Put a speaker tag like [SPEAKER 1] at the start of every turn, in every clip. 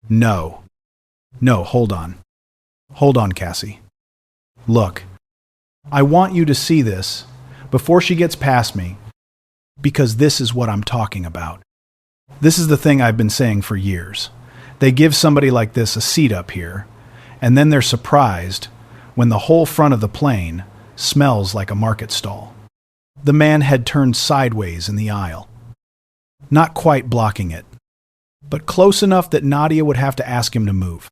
[SPEAKER 1] No. No, hold on. Hold on, Cassie. Look, I want you to see this before she gets past me, because this is what I'm talking about. This is the thing I've been saying for years. They give somebody like this a seat up here, and then they're surprised when the whole front of the plane smells like a market stall. The man had turned sideways in the aisle, not quite blocking it, but close enough that Nadia would have to ask him to move,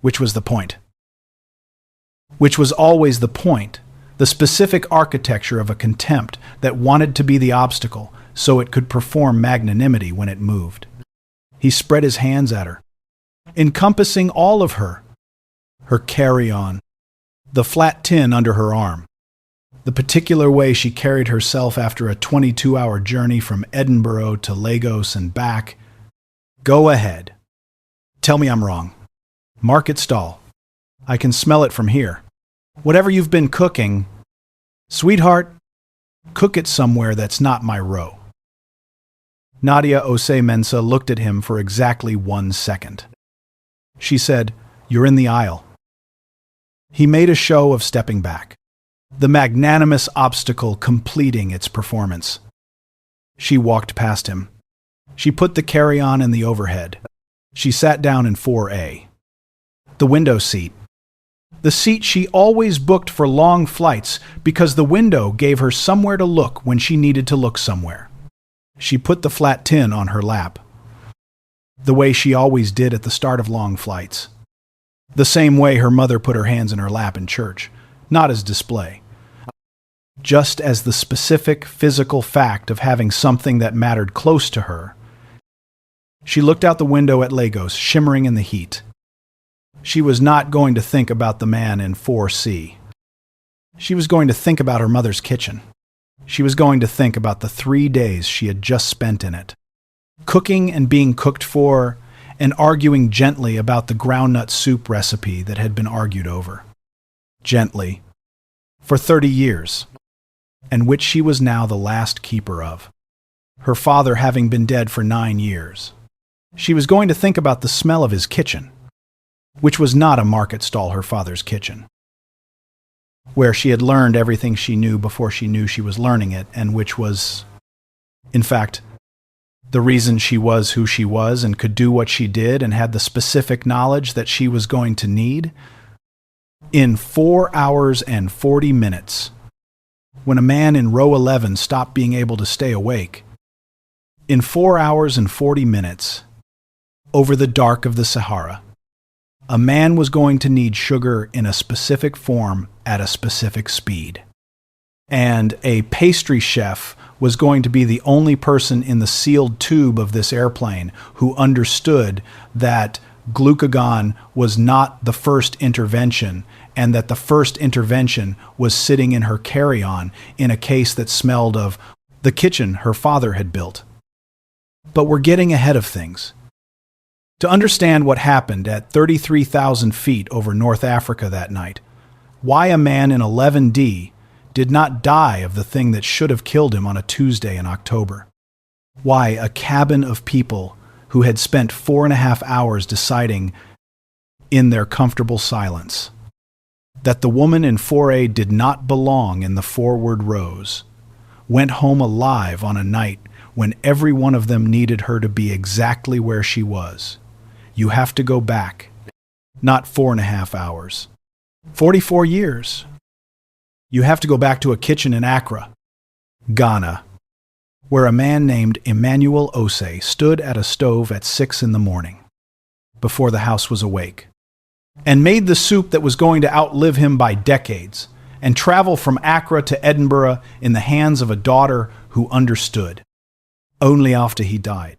[SPEAKER 1] which was the point. Which was always the point, the specific architecture of a contempt that wanted to be the obstacle so it could perform magnanimity when it moved. He spread his hands at her, encompassing all of her carry-on, the flat tin under her arm, the particular way she carried herself after a 22-hour journey from Edinburgh to Lagos and back. Go ahead. Tell me I'm wrong. Market stall. I can smell it from here. Whatever you've been cooking, sweetheart, cook it somewhere that's not my row. Nadia Osei Mensah looked at him for exactly 1 second. She said, "You're in the aisle." He made a show of stepping back, the magnanimous obstacle completing its performance. She walked past him. She put the carry-on in the overhead. She sat down in 4A, the window seat. The seat she always booked for long flights because the window gave her somewhere to look when she needed to look somewhere. She put the flat tin on her lap, the way she always did at the start of long flights. The same way her mother put her hands in her lap in church, not as display, just as the specific physical fact of having something that mattered close to her. She looked out the window at Lagos, shimmering in the heat. She was not going to think about the man in 4C. She was going to think about her mother's kitchen. She was going to think about the 3 days she had just spent in it, cooking and being cooked for, and arguing gently about the groundnut soup recipe that had been argued over. Gently. For 30 years, and which she was now the last keeper of, her father having been dead for 9 years. She was going to think about the smell of his kitchen, which was not a market stall, her father's kitchen, where she had learned everything she knew before she knew she was learning it, and which was, in fact, the reason she was who she was and could do what she did and had the specific knowledge that she was going to need. In 4 hours and 40 minutes, when a man in row 11 stopped being able to stay awake, in 4 hours and 40 minutes, over the dark of the Sahara, a man was going to need sugar in a specific form at a specific speed. And a pastry chef was going to be the only person in the sealed tube of this airplane who understood that glucagon was not the first intervention, and that the first intervention was sitting in her carry-on in a case that smelled of the kitchen her father had built. But we're getting ahead of things. To understand what happened at 33,000 feet over North Africa that night, why a man in 11D did not die of the thing that should have killed him on a Tuesday in October, why a cabin of people who had spent 4.5 hours deciding in their comfortable silence that the woman in 4A did not belong in the forward rows, went home alive on a night when every one of them needed her to be exactly where she was. You have to go back, not 4.5 hours, 44 years. You have to go back to a kitchen in Accra, Ghana, where a man named Emmanuel Osei stood at a stove at 6 in the morning, before the house was awake, and made the soup that was going to outlive him by decades, and travel from Accra to Edinburgh in the hands of a daughter who understood, only after he died,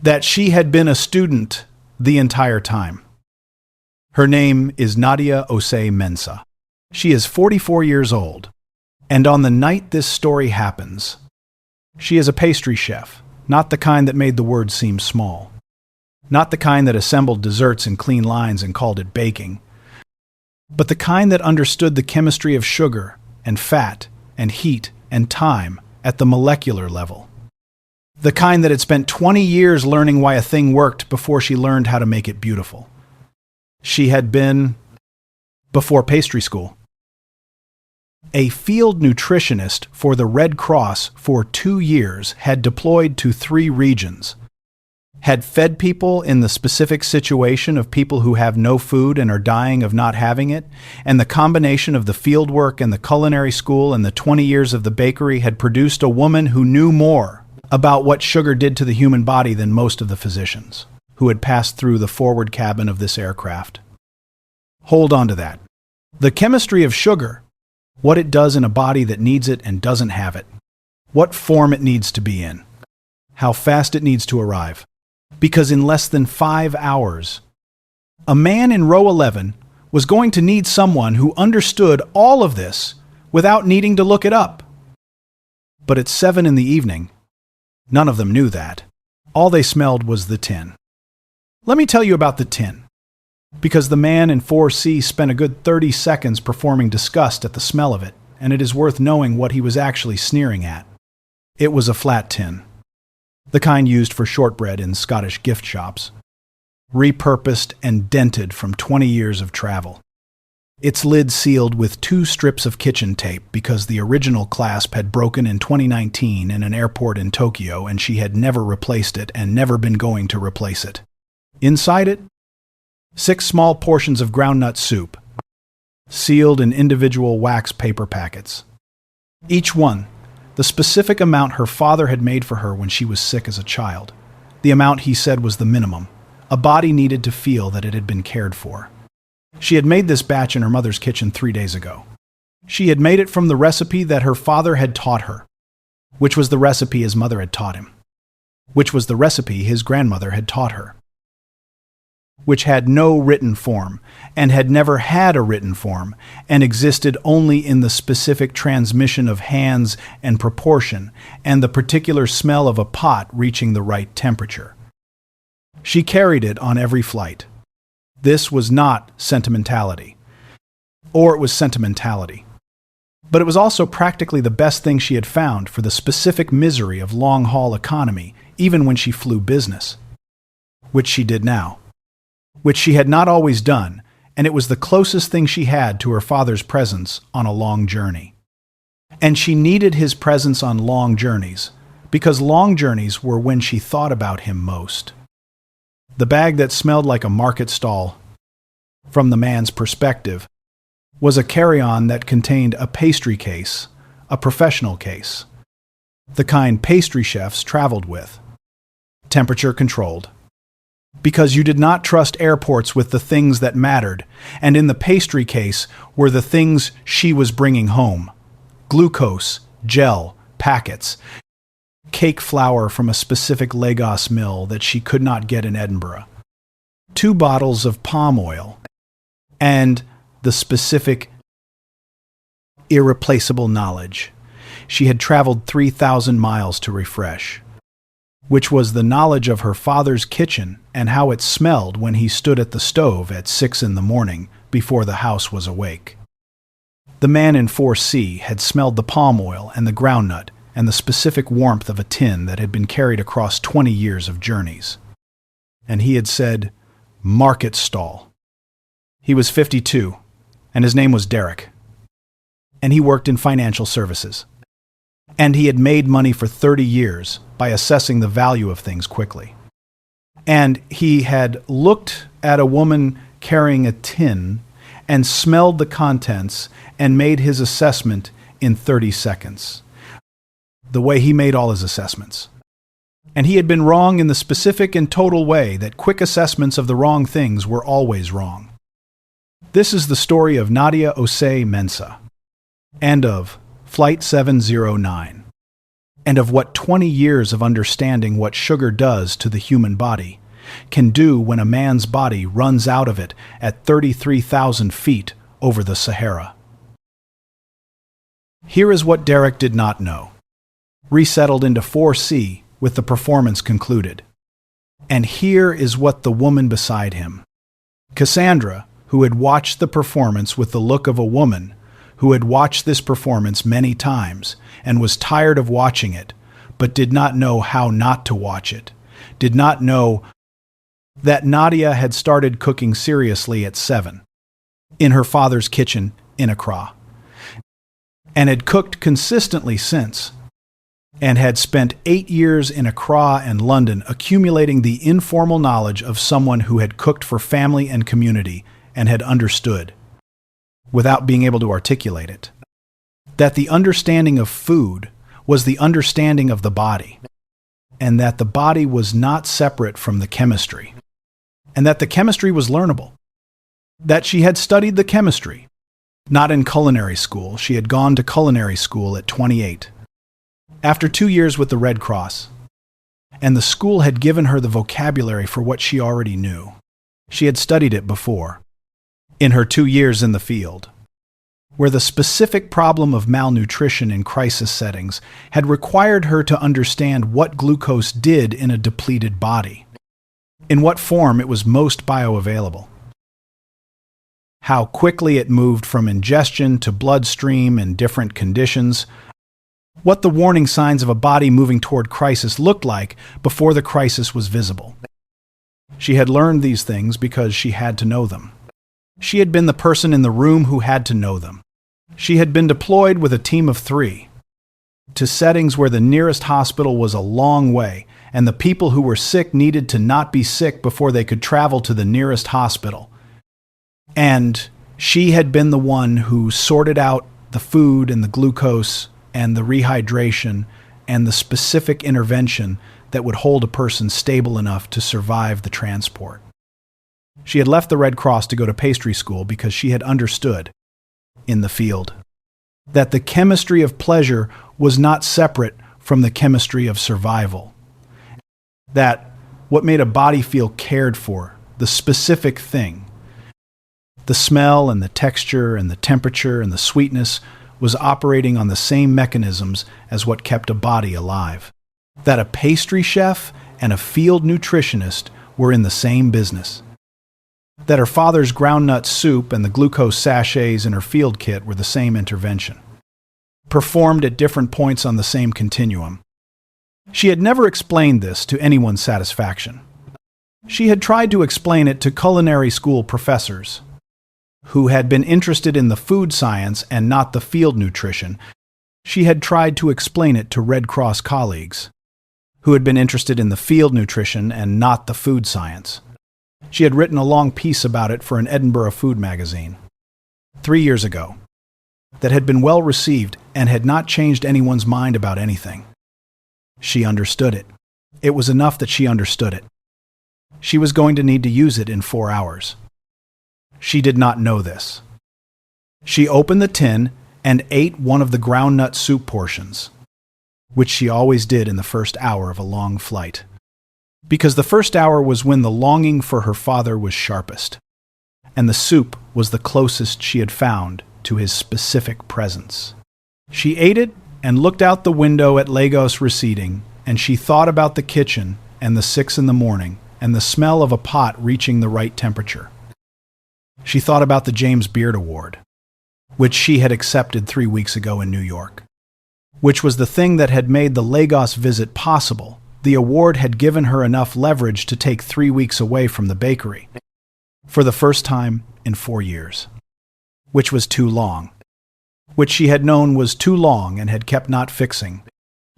[SPEAKER 1] that she had been a student the entire time. Her name is Nadia Osei Mensah. She is 44 years old, and on the night this story happens, she is a pastry chef, not the kind that made the word seem small, not the kind that assembled desserts in clean lines and called it baking, but the kind that understood the chemistry of sugar and fat and heat and time at the molecular level. The kind that had spent 20 years learning why a thing worked before she learned how to make it beautiful. She had been, before pastry school, a field nutritionist for the Red Cross for 2 years, had deployed to 3 regions, had fed people in the specific situation of people who have no food and are dying of not having it, and the combination of the field work and the culinary school and the 20 years of the bakery had produced a woman who knew more about what sugar did to the human body than most of the physicians who had passed through the forward cabin of this aircraft. Hold on to that. The chemistry of sugar, what it does in a body that needs it and doesn't have it, what form it needs to be in, how fast it needs to arrive. Because in less than 5 hours, a man in row 11 was going to need someone who understood all of this without needing to look it up. But at 7 in the evening, none of them knew that. All they smelled was the tin. Let me tell you about the tin, because the man in 4C spent a good 30 seconds performing disgust at the smell of it, and it is worth knowing what he was actually sneering at. It was a flat tin, the kind used for shortbread in Scottish gift shops, repurposed and dented from 20 years of travel. Its lid sealed with 2 strips of kitchen tape because the original clasp had broken in 2019 in an airport in Tokyo and she had never replaced it and never been going to replace it. Inside it, 6 small portions of groundnut soup, sealed in individual wax paper packets. Each one, the specific amount her father had made for her when she was sick as a child. The amount he said was the minimum. A body needed to feel that it had been cared for. She had made this batch in her mother's kitchen 3 days ago. She had made it from the recipe that her father had taught her, which was the recipe his mother had taught him, which was the recipe his grandmother had taught her, which had no written form, and had never had a written form, and existed only in the specific transmission of hands and proportion, and the particular smell of a pot reaching the right temperature. She carried it on every flight. This was not sentimentality. Or it was sentimentality. But it was also practically the best thing she had found for the specific misery of long-haul economy, even when she flew business. Which she did now. Which she had not always done, and it was the closest thing she had to her father's presence on a long journey. And she needed his presence on long journeys, because long journeys were when she thought about him most. The bag that smelled like a market stall, from the man's perspective, was a carry-on that contained a pastry case, a professional case, the kind pastry chefs traveled with, temperature-controlled. Because you did not trust airports with the things that mattered, and in the pastry case were the things she was bringing home. Glucose, gel, packets, cake flour from a specific Lagos mill that she could not get in Edinburgh, 2 bottles of palm oil, and the specific, irreplaceable knowledge she had traveled 3,000 miles to refresh, which was the knowledge of her father's kitchen and how it smelled when he stood at the stove at 6 in the morning before the house was awake. The man in 4C had smelled the palm oil and the groundnut and the specific warmth of a tin that had been carried across 20 years of journeys. And he had said, "Market stall." He was 52, and his name was Derek. And he worked in financial services. And he had made money for 30 years by assessing the value of things quickly. And he had looked at a woman carrying a tin and smelled the contents and made his assessment in 30 seconds. The way he made all his assessments. And he had been wrong in the specific and total way that quick assessments of the wrong things were always wrong. This is the story of Nadia Osei Mensah, and of Flight 709, and of what 20 years of understanding what sugar does to the human body can do when a man's body runs out of it at 33,000 feet over the Sahara. Here is what Derek did not know. Resettled into 4C with the performance concluded. And here is what the woman beside him, Cassandra, who had watched the performance with the look of a woman who had watched this performance many times and was tired of watching it, but did not know how not to watch it, did not know that Nadia had started cooking seriously at 7, in her father's kitchen in Accra, and had cooked consistently since, and had spent 8 years in Accra and London accumulating the informal knowledge of someone who had cooked for family and community and had understood, without being able to articulate it, that the understanding of food was the understanding of the body, and that the body was not separate from the chemistry, and that the chemistry was learnable, that she had studied the chemistry, not in culinary school. She had gone to culinary school at 28, after 2 years with the Red Cross, and the school had given her the vocabulary for what she already knew. She had studied it before, in her 2 years in the field, where the specific problem of malnutrition in crisis settings had required her to understand what glucose did in a depleted body, in what form it was most bioavailable, how quickly it moved from ingestion to bloodstream in different conditions, what the warning signs of a body moving toward crisis looked like before the crisis was visible. She had learned these things because she had to know them. She had been the person in the room who had to know them. She had been deployed with a team of 3 to settings where the nearest hospital was a long way, and the people who were sick needed to not be sick before they could travel to the nearest hospital. And she had been the one who sorted out the food and the glucose and the rehydration and the specific intervention that would hold a person stable enough to survive the transport. She had left the Red Cross to go to pastry school because she had understood, in the field, that the chemistry of pleasure was not separate from the chemistry of survival. That what made a body feel cared for, the specific thing, the smell and the texture and the temperature and the sweetness, was operating on the same mechanisms as what kept a body alive. That a pastry chef and a field nutritionist were in the same business. That her father's groundnut soup and the glucose sachets in her field kit were the same intervention, performed at different points on the same continuum. She had never explained this to anyone's satisfaction. She had tried to explain it to culinary school professors, who had been interested in the food science and not the field nutrition. She had tried to explain it to Red Cross colleagues, who had been interested in the field nutrition and not the food science. She had written a long piece about it for an Edinburgh food magazine 3 years ago that had been well received and had not changed anyone's mind about anything. She understood it. It was enough that she understood it. She was going to need to use it in 4 hours. She did not know this. She opened the tin and ate one of the groundnut soup portions, which she always did in the first hour of a long flight, because the first hour was when the longing for her father was sharpest, and the soup was the closest she had found to his specific presence. She ate it and looked out the window at Lagos receding, and she thought about the kitchen and the 6 in the morning and the smell of a pot reaching the right temperature. She thought about the James Beard Award, which she had accepted 3 weeks ago in New York, which was the thing that had made the Lagos visit possible. The award had given her enough leverage to take 3 weeks away from the bakery, for the first time in 4 years, which was too long, which she had known was too long and had kept not fixing.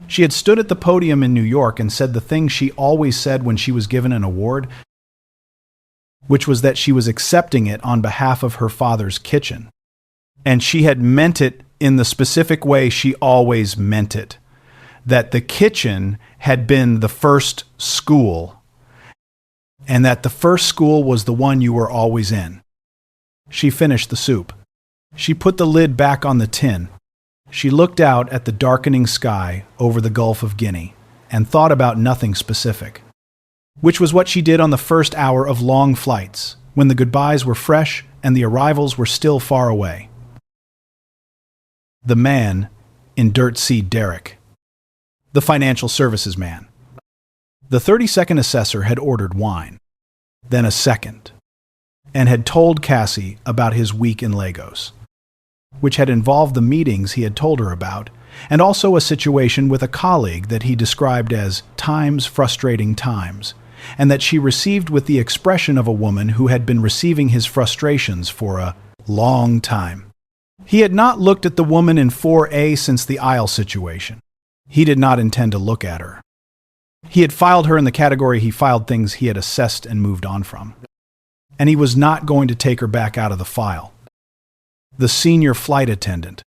[SPEAKER 1] She had stood at the podium in New York and said the thing she always said when she was given an award, which was that she was accepting it on behalf of her father's kitchen. And she had meant it in the specific way she always meant it, that the kitchen had been the first school, and that the first school was the one you were always in. She finished the soup. She put the lid back on the tin. She looked out at the darkening sky over the Gulf of Guinea and thought about nothing specific, which was what she did on the first hour of long flights, when the goodbyes were fresh and the arrivals were still far away. The man in Dirt Sea Derrick, the financial services man. The 32nd assessor had ordered wine, then a second, and had told Cassie about his week in Lagos, which had involved the meetings he had told her about and also a situation with a colleague that he described as times frustrating times, and that she received with the expression of a woman who had been receiving his frustrations for a long time. He had not looked at the woman in 4A since the aisle situation. He did not intend to look at her. He had filed her in the category he filed things he had assessed and moved on from. And he was not going to take her back out of the file. The senior flight attendant,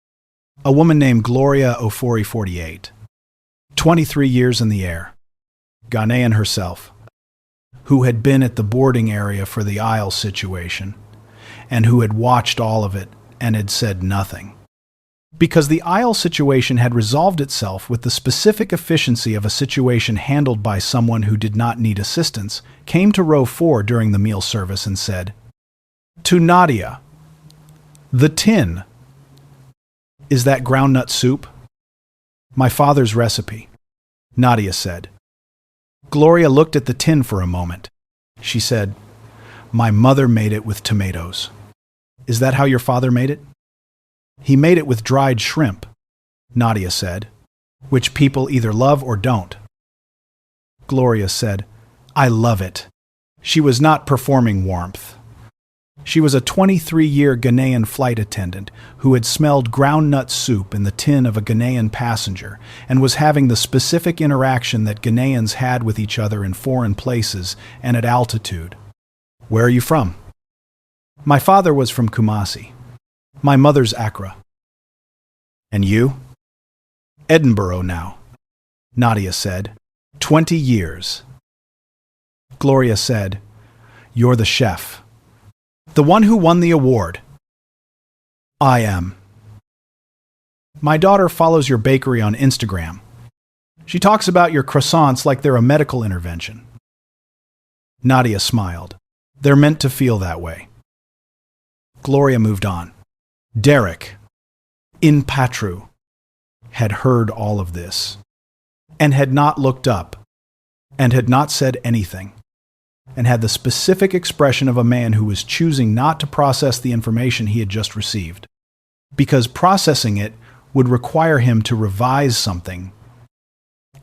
[SPEAKER 1] a woman named Gloria Ofori 48, 23 years in the air, Ghanaian herself, who had been at the boarding area for the aisle situation, and who had watched all of it and had said nothing. Because the aisle situation had resolved itself with the specific efficiency of a situation handled by someone who did not need assistance, came to row 4 during the meal service and said, "To Nadia, the tin. Is that groundnut soup?" "My father's recipe," Nadia said. Gloria looked at the tin for a moment. She said, "My mother made it with tomatoes." "Is that how your father made it?" "He made it with dried shrimp," Nadia said, "which people either love or don't." Gloria said, "I love it." She was not performing warmth. She was a 23-year Ghanaian flight attendant who had smelled groundnut soup in the tin of a Ghanaian passenger and was having the specific interaction that Ghanaians had with each other in foreign places and at altitude. "Where are you from?" "My father was from Kumasi. My mother's Accra." "And you?" "Edinburgh now," Nadia said. 20 years. Gloria said, "You're the chef. The one who won the award." "I am." "My daughter follows your bakery on Instagram. She talks about your croissants like they're a medical intervention." Nadia smiled. "They're meant to feel that way." Gloria moved on. Derek, in Patru, had heard all of this, and had not looked up, and had not said anything, and had the specific expression of a man who was choosing not to process the information he had just received, because processing it would require him to revise something,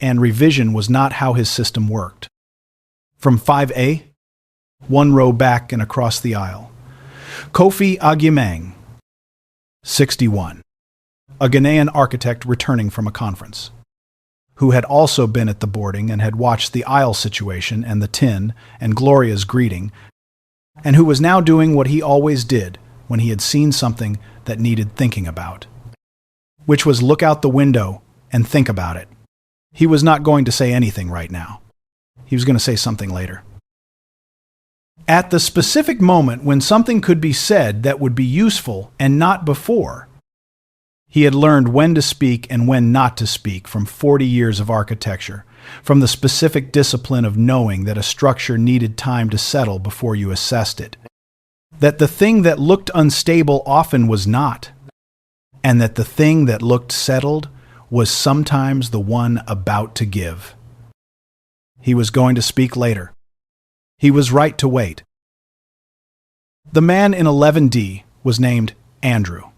[SPEAKER 1] and revision was not how his system worked. From 5A, 1 row back and across the aisle, Kofi Agyemang, 61, a Ghanaian architect returning from a conference, who had also been at the boarding and had watched the aisle situation and the tin and Gloria's greeting, and who was now doing what he always did when he had seen something that needed thinking about, which was look out the window and think about it. He was not going to say anything right now. He was going to say something later. At the specific moment when something could be said that would be useful and not before, he had learned when to speak and when not to speak from 40 years of architecture, from the specific discipline of knowing that a structure needed time to settle before you assessed it, that the thing that looked unstable often was not, and that the thing that looked settled was sometimes the one about to give. He was going to speak later. He was right to wait. The man in 11D was named Andrew.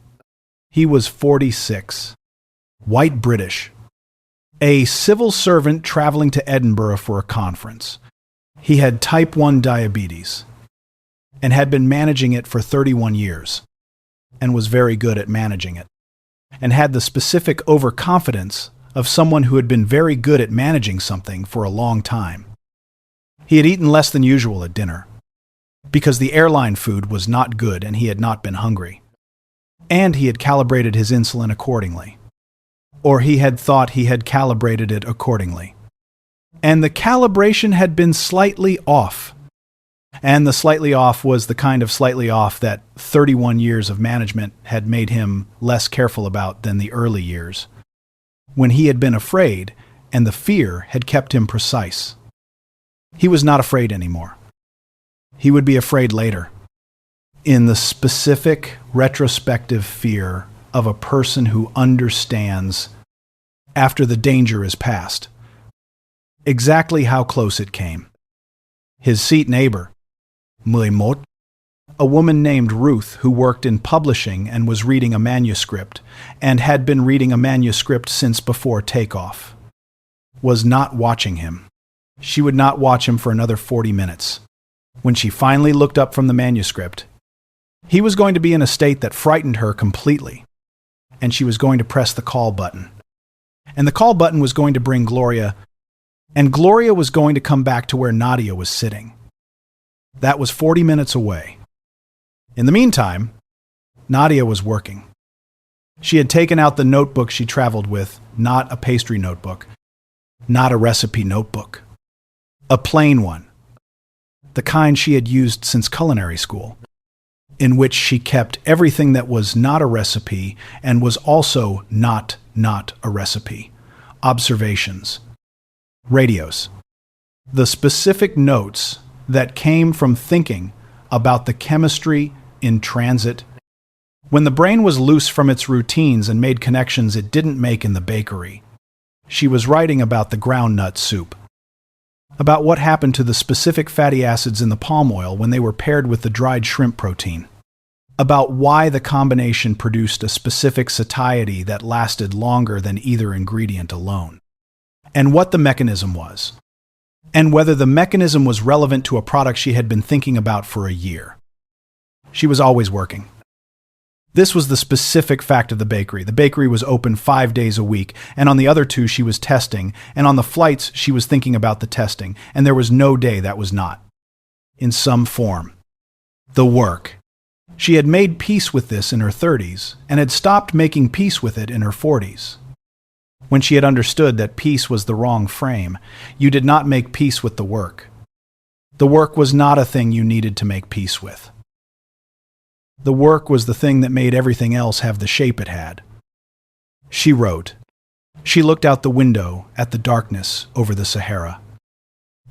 [SPEAKER 1] He was 46, white British, a civil servant traveling to Edinburgh for a conference. He had type 1 diabetes and had been managing it for 31 years and was very good at managing it, and had the specific overconfidence of someone who had been very good at managing something for a long time. He had eaten less than usual at dinner, because the airline food was not good and he had not been hungry. And he had calibrated his insulin accordingly. Or he had thought he had calibrated it accordingly. And the calibration had been slightly off. And the slightly off was the kind of slightly off that 31 years of management had made him less careful about than the early years, when he had been afraid and the fear had kept him precise. He was not afraid anymore. He would be afraid later, in the specific retrospective fear of a person who understands, after the danger is past, exactly how close it came. His seat neighbor, Mulimot, A woman named Ruth, who worked in publishing and was reading a manuscript, and had been reading a manuscript since before takeoff, was not watching him. She would not watch him for another 40 minutes. When she finally looked up from the manuscript, he was going to be in a state that frightened her completely, and she was going to press the call button. And the call button was going to bring Gloria, and Gloria was going to come back to where Nadia was sitting. That was 40 minutes away. In the meantime, Nadia was working. She had taken out the notebook she traveled with, not a pastry notebook, not a recipe notebook, a plain one, the kind she had used since culinary school, in which she kept everything that was not a recipe and was also not a recipe. Observations, radios, the specific notes that came from thinking about the chemistry in transit. When the brain was loose from its routines and made connections it didn't make in the bakery, she was writing about the groundnut soup, about what happened to the specific fatty acids in the palm oil when they were paired with the dried shrimp protein, about why the combination produced a specific satiety that lasted longer than either ingredient alone, and what the mechanism was, and whether the mechanism was relevant to a product she had been thinking about for a year. She was always working. This was the specific fact of the bakery. The bakery was open 5 days a week, and on the other 2 she was testing, and on the flights she was thinking about the testing, and there was no day that was not, in some form, the work. She had made peace with this in her 30s, and had stopped making peace with it in her 40s. When she had understood that peace was the wrong frame, you did not make peace with the work. The work was not a thing you needed to make peace with. The work was the thing that made everything else have the shape it had. She wrote. She looked out the window at the darkness over the Sahara.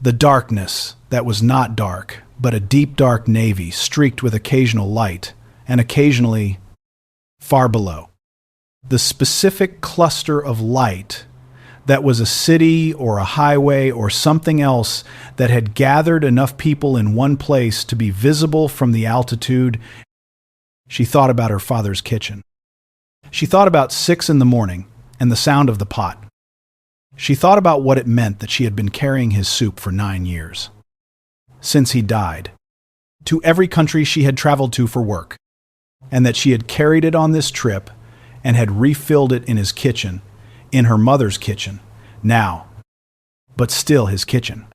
[SPEAKER 1] The darkness that was not dark, but a deep dark navy streaked with occasional light, and occasionally far below. The specific cluster of light that was a city or a highway or something else that had gathered enough people in one place to be visible from the altitude. She thought about her father's kitchen. She thought about 6 in the morning and the sound of the pot. She thought about what it meant that she had been carrying his soup for 9 years, since he died, to every country she had traveled to for work, and that she had carried it on this trip and had refilled it in his kitchen, in her mother's kitchen, now, but still his kitchen,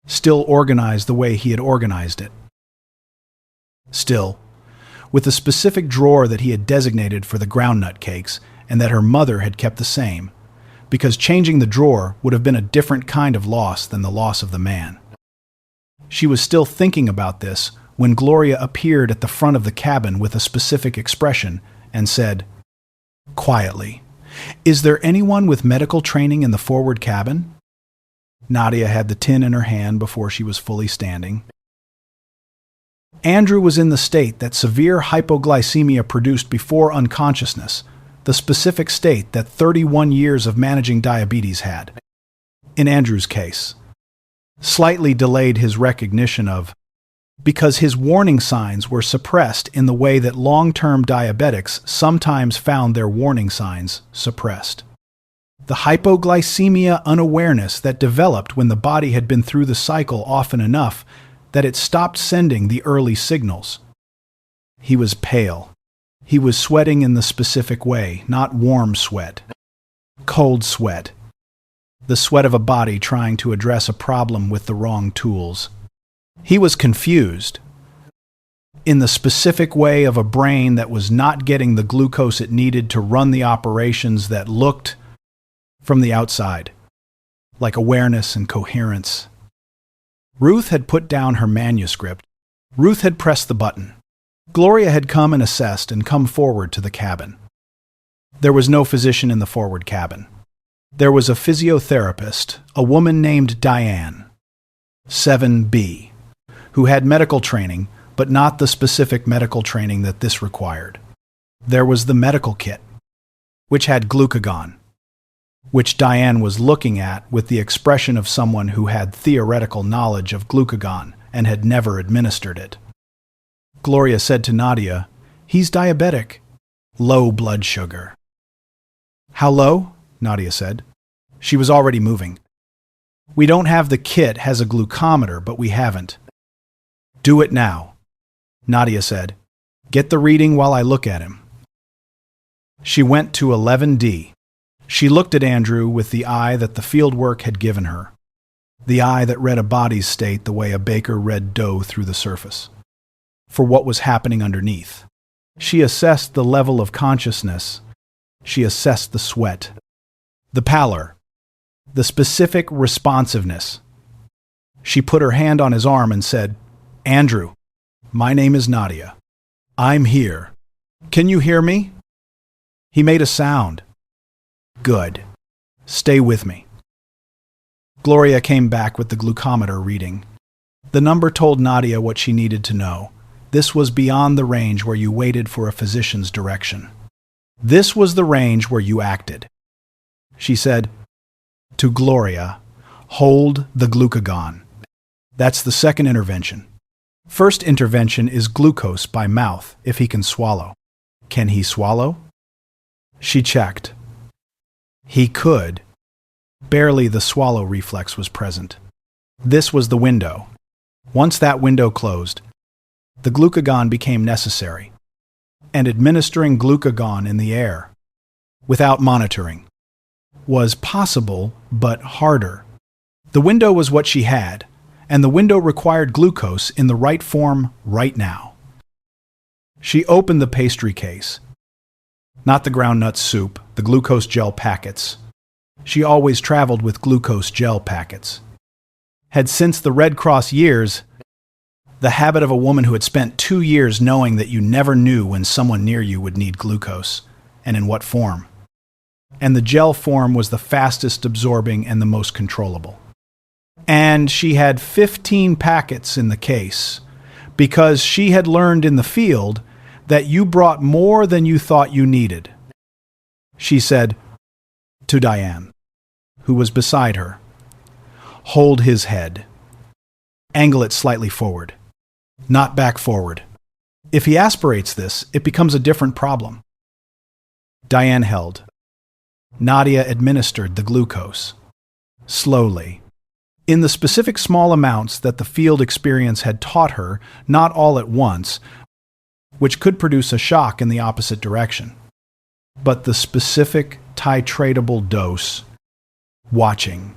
[SPEAKER 1] still organized the way he had organized it. Still, with a specific drawer that he had designated for the groundnut cakes and that her mother had kept the same, because changing the drawer would have been a different kind of loss than the loss of the man. She was still thinking about this when Gloria appeared at the front of the cabin with a specific expression and said, quietly, "Is there anyone with medical training in the forward cabin?" Nadia had the tin in her hand before she was fully standing. Andrew was in the state that severe hypoglycemia produced before unconsciousness, the specific state that 31 years of managing diabetes had. In Andrew's case, slightly delayed his recognition of, because his warning signs were suppressed in the way that long-term diabetics sometimes found their warning signs suppressed. The hypoglycemia unawareness that developed when the body had been through the cycle often enough that it stopped sending the early signals. He was pale. He was sweating in the specific way, not warm sweat. Cold sweat. The sweat of a body trying to address a problem with the wrong tools. He was confused. In the specific way of a brain that was not getting the glucose it needed to run the operations that looked from the outside, like awareness and coherence. Ruth had put down her manuscript. Ruth had pressed the button. Gloria had come and assessed and come forward to the cabin. There was no physician in the forward cabin. There was a physiotherapist, a woman named Diane, 7B, who had medical training, but not the specific medical training that this required. There was the medical kit, which had glucagon, which Diane was looking at with the expression of someone who had theoretical knowledge of glucagon and had never administered it. Gloria said to Nadia, "He's diabetic. Low blood sugar." "How low?" Nadia said. She was already moving. "We don't have the kit has a glucometer, but we haven't." "Do it now," Nadia said. "Get the reading while I look at him." She went to 11D. She looked at Andrew with the eye that the field work had given her, the eye that read a body's state the way a baker read dough through the surface, for what was happening underneath. She assessed the level of consciousness. She assessed the sweat, the pallor, the specific responsiveness. She put her hand on his arm and said, "Andrew, my name is Nadia. I'm here. Can you hear me?" He made a sound. "Good. Stay with me." Gloria came back with the glucometer reading. The number told Nadia what she needed to know. This was beyond the range where you waited for a physician's direction. This was the range where you acted. She said to Gloria, "Hold the glucagon." That's the second intervention. First intervention is glucose by mouth, if he can swallow. Can he swallow? She checked. He could. Barely the swallow reflex was present. This was the window. Once that window closed, the glucagon became necessary, and administering glucagon in the air, without monitoring, was possible but harder. The window was what she had, and the window required glucose in the right form right now. She opened the pastry case. Not the groundnut soup, the glucose gel packets. She always traveled with glucose gel packets. Had since the Red Cross years, the habit of a woman who had spent 2 years knowing that you never knew when someone near you would need glucose, and in what form. And the gel form was the fastest absorbing and the most controllable. And she had 15 packets in the case, because she had learned in the field that you brought more than you thought you needed. She said to Diane, who was beside her, "Hold his head. Angle it slightly forward, not back forward. If he aspirates this, it becomes a different problem." Diane held. Nadia administered the glucose, slowly, in the specific small amounts that the field experience had taught her, not all at once, which could produce a shock in the opposite direction, but the specific titratable dose, watching,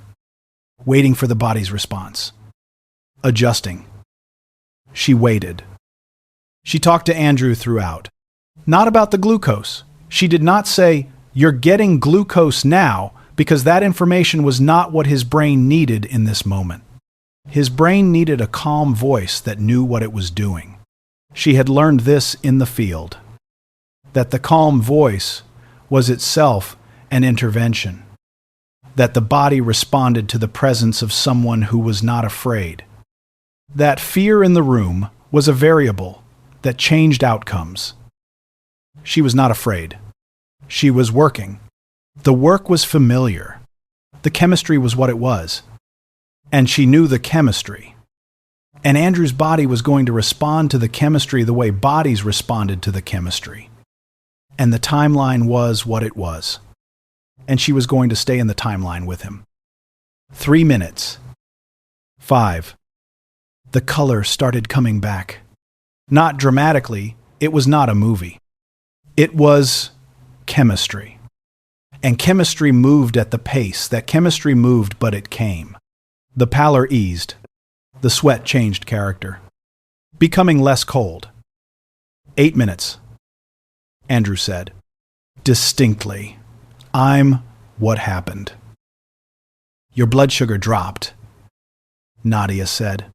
[SPEAKER 1] waiting for the body's response, adjusting. She waited. She talked to Andrew throughout, not about the glucose. She did not say, "You're getting glucose now," because that information was not what his brain needed in this moment. His brain needed a calm voice that knew what it was doing. She had learned this in the field, that the calm voice was itself an intervention, that the body responded to the presence of someone who was not afraid, that fear in the room was a variable that changed outcomes. She was not afraid. She was working. The work was familiar. The chemistry was what it was. And she knew the chemistry. And Andrew's body was going to respond to the chemistry the way bodies responded to the chemistry. And the timeline was what it was. And she was going to stay in the timeline with him. 3 minutes. 5. The color started coming back. Not dramatically, it was not a movie. It was chemistry. And chemistry moved at the pace that chemistry moved, but it came. The pallor eased. The sweat changed character, becoming less cold. 8 minutes, Andrew said, distinctly. "I'm what happened." "Your blood sugar dropped," Nadia said.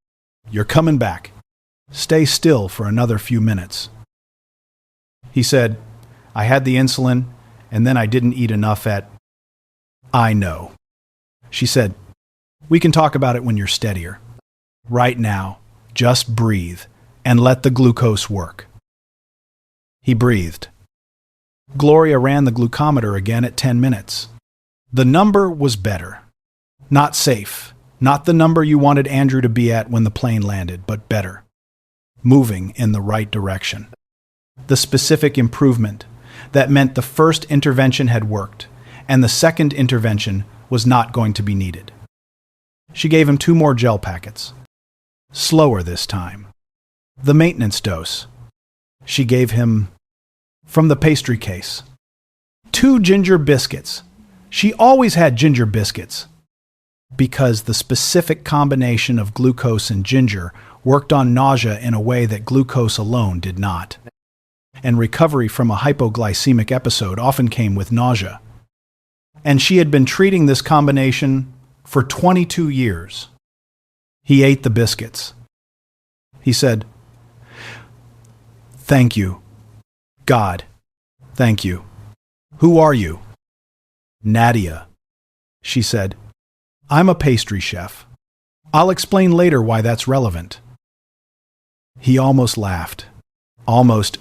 [SPEAKER 1] "You're coming back. Stay still for another few minutes." He said, "I had the insulin, and then I didn't eat enough at—" "I know." She said, "We can talk about it when you're steadier. Right now, just breathe and let the glucose work." He breathed. Gloria ran the glucometer again at 10 minutes. The number was better. Not safe. Not the number you wanted Andrew to be at when the plane landed, but better. moving in the right direction. The specific improvement that meant the first intervention had worked, and the second intervention was not going to be needed. She gave him 2 more gel packets. Slower this time. The maintenance dose. She gave him from the pastry case. 2 ginger biscuits. She always had ginger biscuits, because the specific combination of glucose and ginger worked on nausea in a way that glucose alone did not. And recovery from a hypoglycemic episode often came with nausea. And she had been treating this combination for 22 years. He ate the biscuits. He said, "Thank you. God, thank you. Who are you?" "Nadia," she said. "I'm a pastry chef. I'll explain later why that's relevant." He almost laughed. Almost.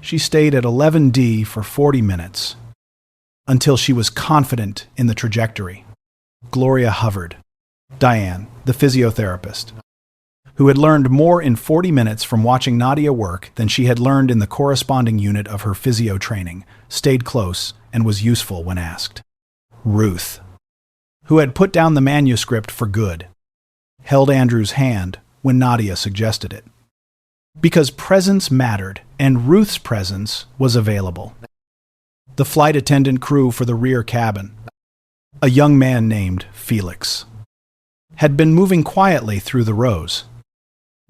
[SPEAKER 1] She stayed at 11D for 40 minutes, until she was confident in the trajectory. Gloria hovered. Diane, the physiotherapist, who had learned more in 40 minutes from watching Nadia work than she had learned in the corresponding unit of her physio training, stayed close and was useful when asked. Ruth, who had put down the manuscript for good, held Andrew's hand when Nadia suggested it. Because presence mattered, and Ruth's presence was available. The flight attendant crew for the rear cabin, a young man named Felix, had been moving quietly through the rows,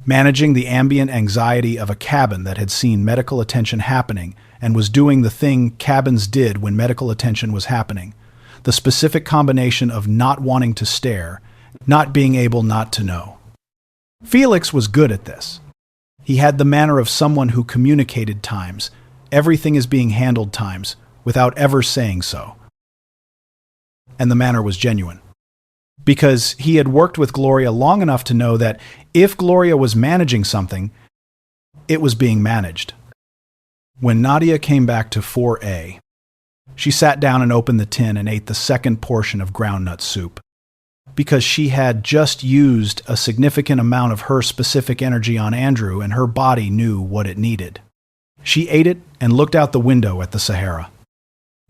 [SPEAKER 1] managing the ambient anxiety of a cabin that had seen medical attention happening and was doing the thing cabins did when medical attention was happening, the specific combination of not wanting to stare, not being able not to know. Felix was good at this. He had the manner of someone who communicated times, everything is being handled times, without ever saying so. And the manner was genuine. Because he had worked with Gloria long enough to know that if Gloria was managing something, it was being managed. When Nadia came back to 4A, she sat down and opened the tin and ate the second portion of groundnut soup. Because she had just used a significant amount of her specific energy on Andrew and her body knew what it needed. She ate it and looked out the window at the Sahara.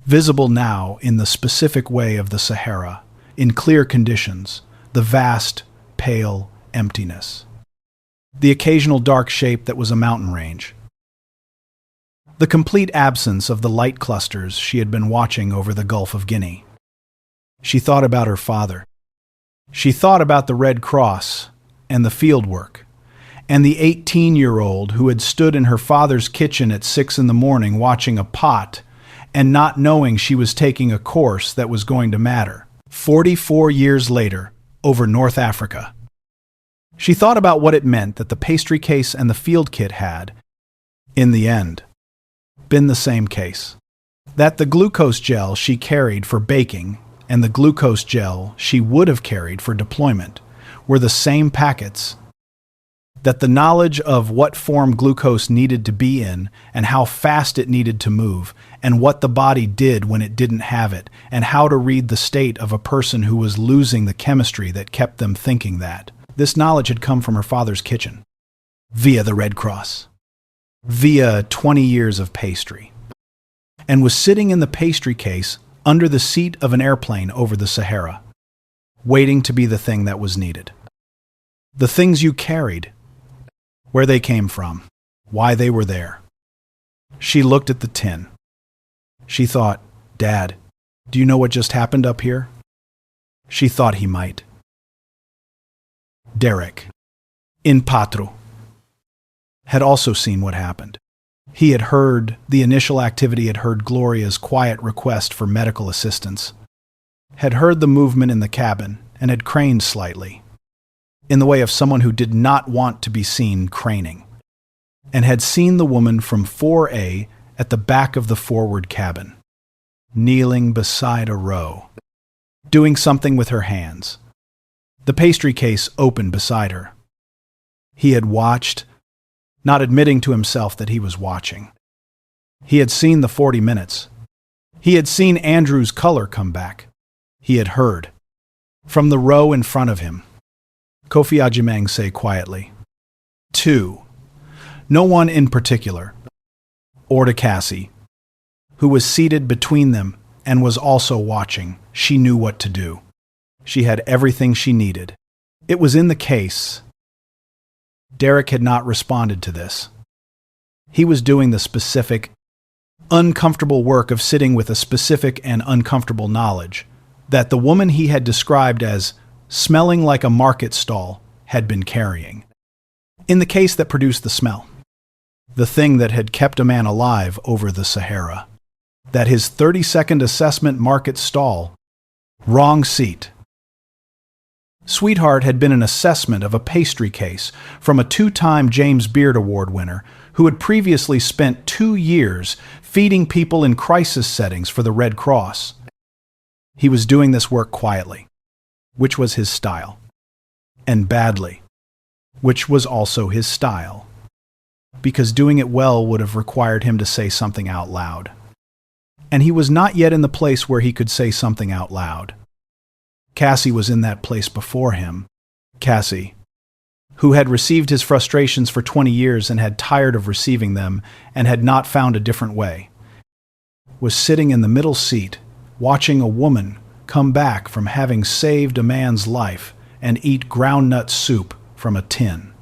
[SPEAKER 1] Visible now in the specific way of the Sahara, in clear conditions, the vast, pale emptiness. The occasional dark shape that was a mountain range. The complete absence of the light clusters she had been watching over the Gulf of Guinea. She thought about her father. She thought about the Red Cross and the field work, and the 18-year-old who had stood in her father's kitchen at 6 in the morning watching a pot and not knowing she was taking a course that was going to matter. 44 years later, over North Africa. She thought about what it meant that the pastry case and the field kit had, in the end, been the same case. That the glucose gel she carried for baking and the glucose gel she would have carried for deployment were the same packets. That the knowledge of what form glucose needed to be in and how fast it needed to move and what the body did when it didn't have it and how to read the state of a person who was losing the chemistry that kept them thinking that. This knowledge had come from her father's kitchen, via the Red Cross, via 20 years of pastry, and was sitting in the pastry case under the seat of an airplane over the Sahara, waiting to be the thing that was needed. The things you carried, where they came from, why they were there. She looked at the tin. She thought, "Dad, do you know what just happened up here?" She thought he might. Derek, in Patru, had also seen what happened. He had heard the initial activity, had heard Gloria's quiet request for medical assistance, had heard the movement in the cabin, and had craned slightly, in the way of someone who did not want to be seen craning, and had seen the woman from 4A at the back of the forward cabin, kneeling beside a row, doing something with her hands, the pastry case open beside her. He had watched, not admitting to himself that he was watching. He had seen the 40 minutes. He had seen Andrew's color come back. He had heard, from the row in front of him, Kofi Ajimang say quietly, 2. No one in particular, or to Cassie, who was seated between them and was also watching. She knew what to do. She had everything she needed. It was in the case. Derek had not responded to this. He was doing the specific, uncomfortable work of sitting with a specific and uncomfortable knowledge that the woman he had described as smelling like a market stall had been carrying. In the case that produced the smell. The thing that had kept a man alive over the Sahara. That his 30-second assessment market stall. Wrong seat. Sweetheart had been an assessment of a pastry case from a 2-time James Beard Award winner who had previously spent 2 years feeding people in crisis settings for the Red Cross. He was doing this work quietly, which was his style, and badly, which was also his style, because doing it well would have required him to say something out loud. And he was not yet in the place where he could say something out loud. Cassie was in that place before him. Cassie, who had received his frustrations for 20 years and had tired of receiving them and had not found a different way, was sitting in the middle seat, watching a woman come back from having saved a man's life and eat groundnut soup from a tin.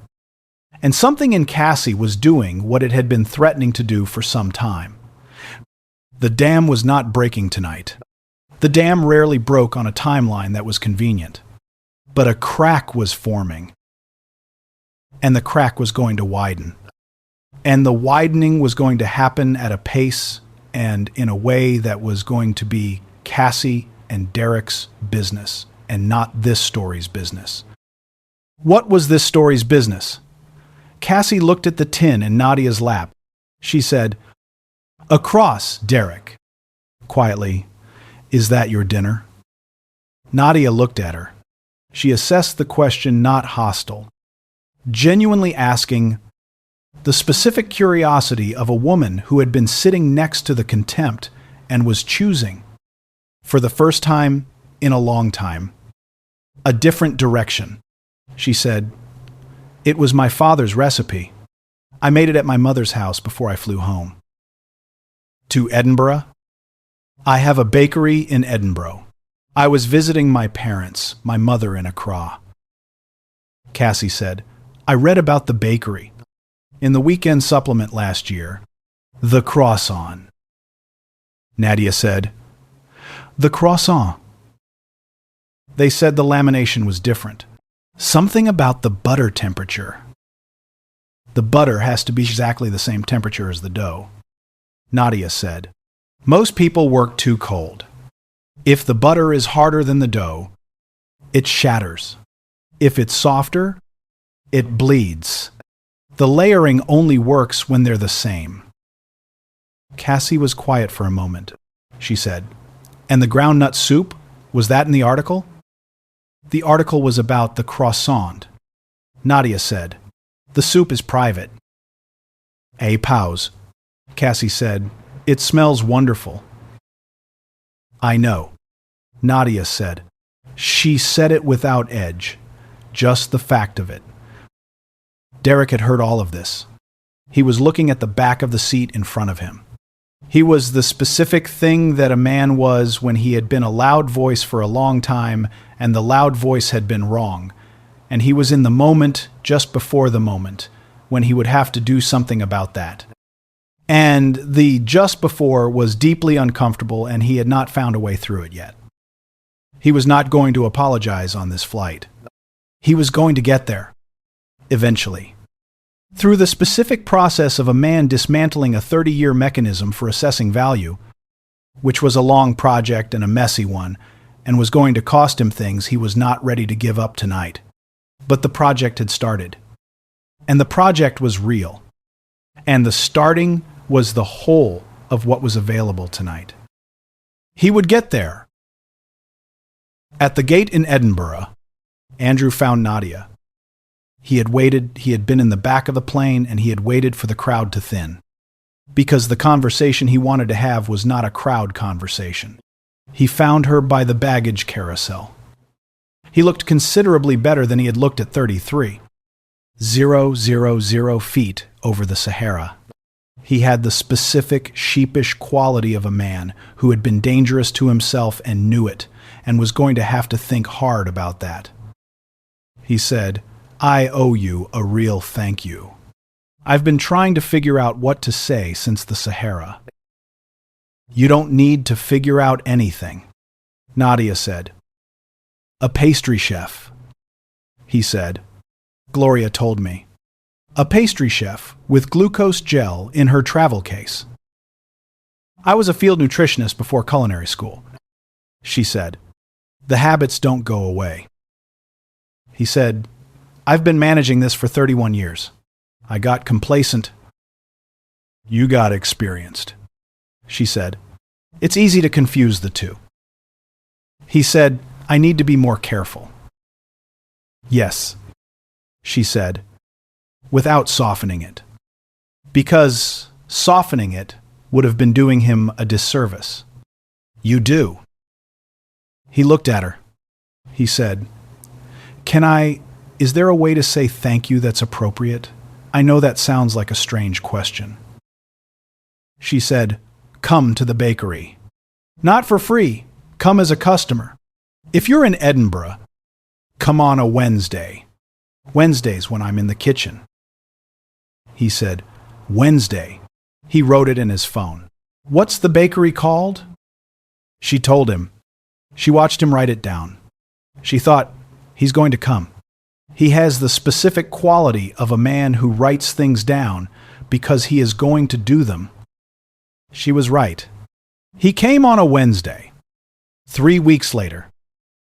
[SPEAKER 1] And something in Cassie was doing what it had been threatening to do for some time. The dam was not breaking tonight. The dam rarely broke on a timeline that was convenient. But a crack was forming. And the crack was going to widen. And the widening was going to happen at a pace and in a way that was going to be Cassie and Derek's business, and not this story's business. What was this story's business? Cassie looked at the tin in Nadia's lap. She said, "Across, Derek." Quietly, "Is that your dinner?" Nadia looked at her. She assessed the question not hostile, genuinely asking, the specific curiosity of a woman who had been sitting next to the contempt and was choosing, for the first time in a long time, a different direction. She said, "It was my father's recipe. I made it at my mother's house before I flew home." To Edinburgh? "I have a bakery in Edinburgh. I was visiting my parents, my mother in Accra." Cassie said, "I read about the bakery in the weekend supplement last year. The croissant." Nadia said, "The croissant." They said the lamination was different. Something about the butter temperature. The butter has to be exactly the same temperature as the dough. Nadia said, "Most people work too cold. If the butter is harder than the dough, it shatters. If it's softer, it bleeds. The layering only works when they're the same." Cassie was quiet for a moment. She said, "And the groundnut soup, was that in the article?" "The article was about the croissant." Nadia said, "The soup is private." A pause. Cassie said, "It smells wonderful." "I know," Nadia said. She said it without edge, just the fact of it. Derek had heard all of this. He was looking at the back of the seat in front of him. He was the specific thing that a man was when he had been a loud voice for a long time and the loud voice had been wrong, and he was in the moment just before the moment when he would have to do something about that. And the just before was deeply uncomfortable and he had not found a way through it yet. He was not going to apologize on this flight. He was going to get there, eventually. Through the specific process of a man dismantling a 30-year mechanism for assessing value, which was a long project and a messy one, and was going to cost him things he was not ready to give up tonight. But the project had started. And the project was real. And the starting was the whole of what was available tonight. He would get there. At the gate in Edinburgh, Andrew found Nadia. He had waited, he had been in the back of the plane, and he had waited for the crowd to thin. Because the conversation he wanted to have was not a crowd conversation. He found her by the baggage carousel. He looked considerably better than he had looked at 33. 000 feet over the Sahara. He had the specific sheepish quality of a man who had been dangerous to himself and knew it, and was going to have to think hard about that. He said, "I owe you a real thank you. I've been trying to figure out what to say since the Sahara." "You don't need to figure out anything," Nadia said. "A pastry chef," he said. Gloria told me. "A pastry chef with glucose gel in her travel case." "I was a field nutritionist before culinary school," she said. "The habits don't go away." He said, "I've been managing this for 31 years. I got complacent." "You got experienced," she said. "It's easy to confuse the two." He said, "I need to be more careful." "Yes," she said, without softening it, because softening it would have been doing him a disservice. "You do." He looked at her. He said, Is there a way to say thank you that's appropriate? I know that sounds like a strange question." She said, "Come to the bakery. Not for free. Come as a customer. If you're in Edinburgh, come on a Wednesday. Wednesdays when I'm in the kitchen." He said, "Wednesday." He wrote it in his phone. "What's the bakery called?" She told him. She watched him write it down. She thought, he's going to come. He has the specific quality of a man who writes things down because he is going to do them. She was right. He came on a Wednesday. 3 weeks later,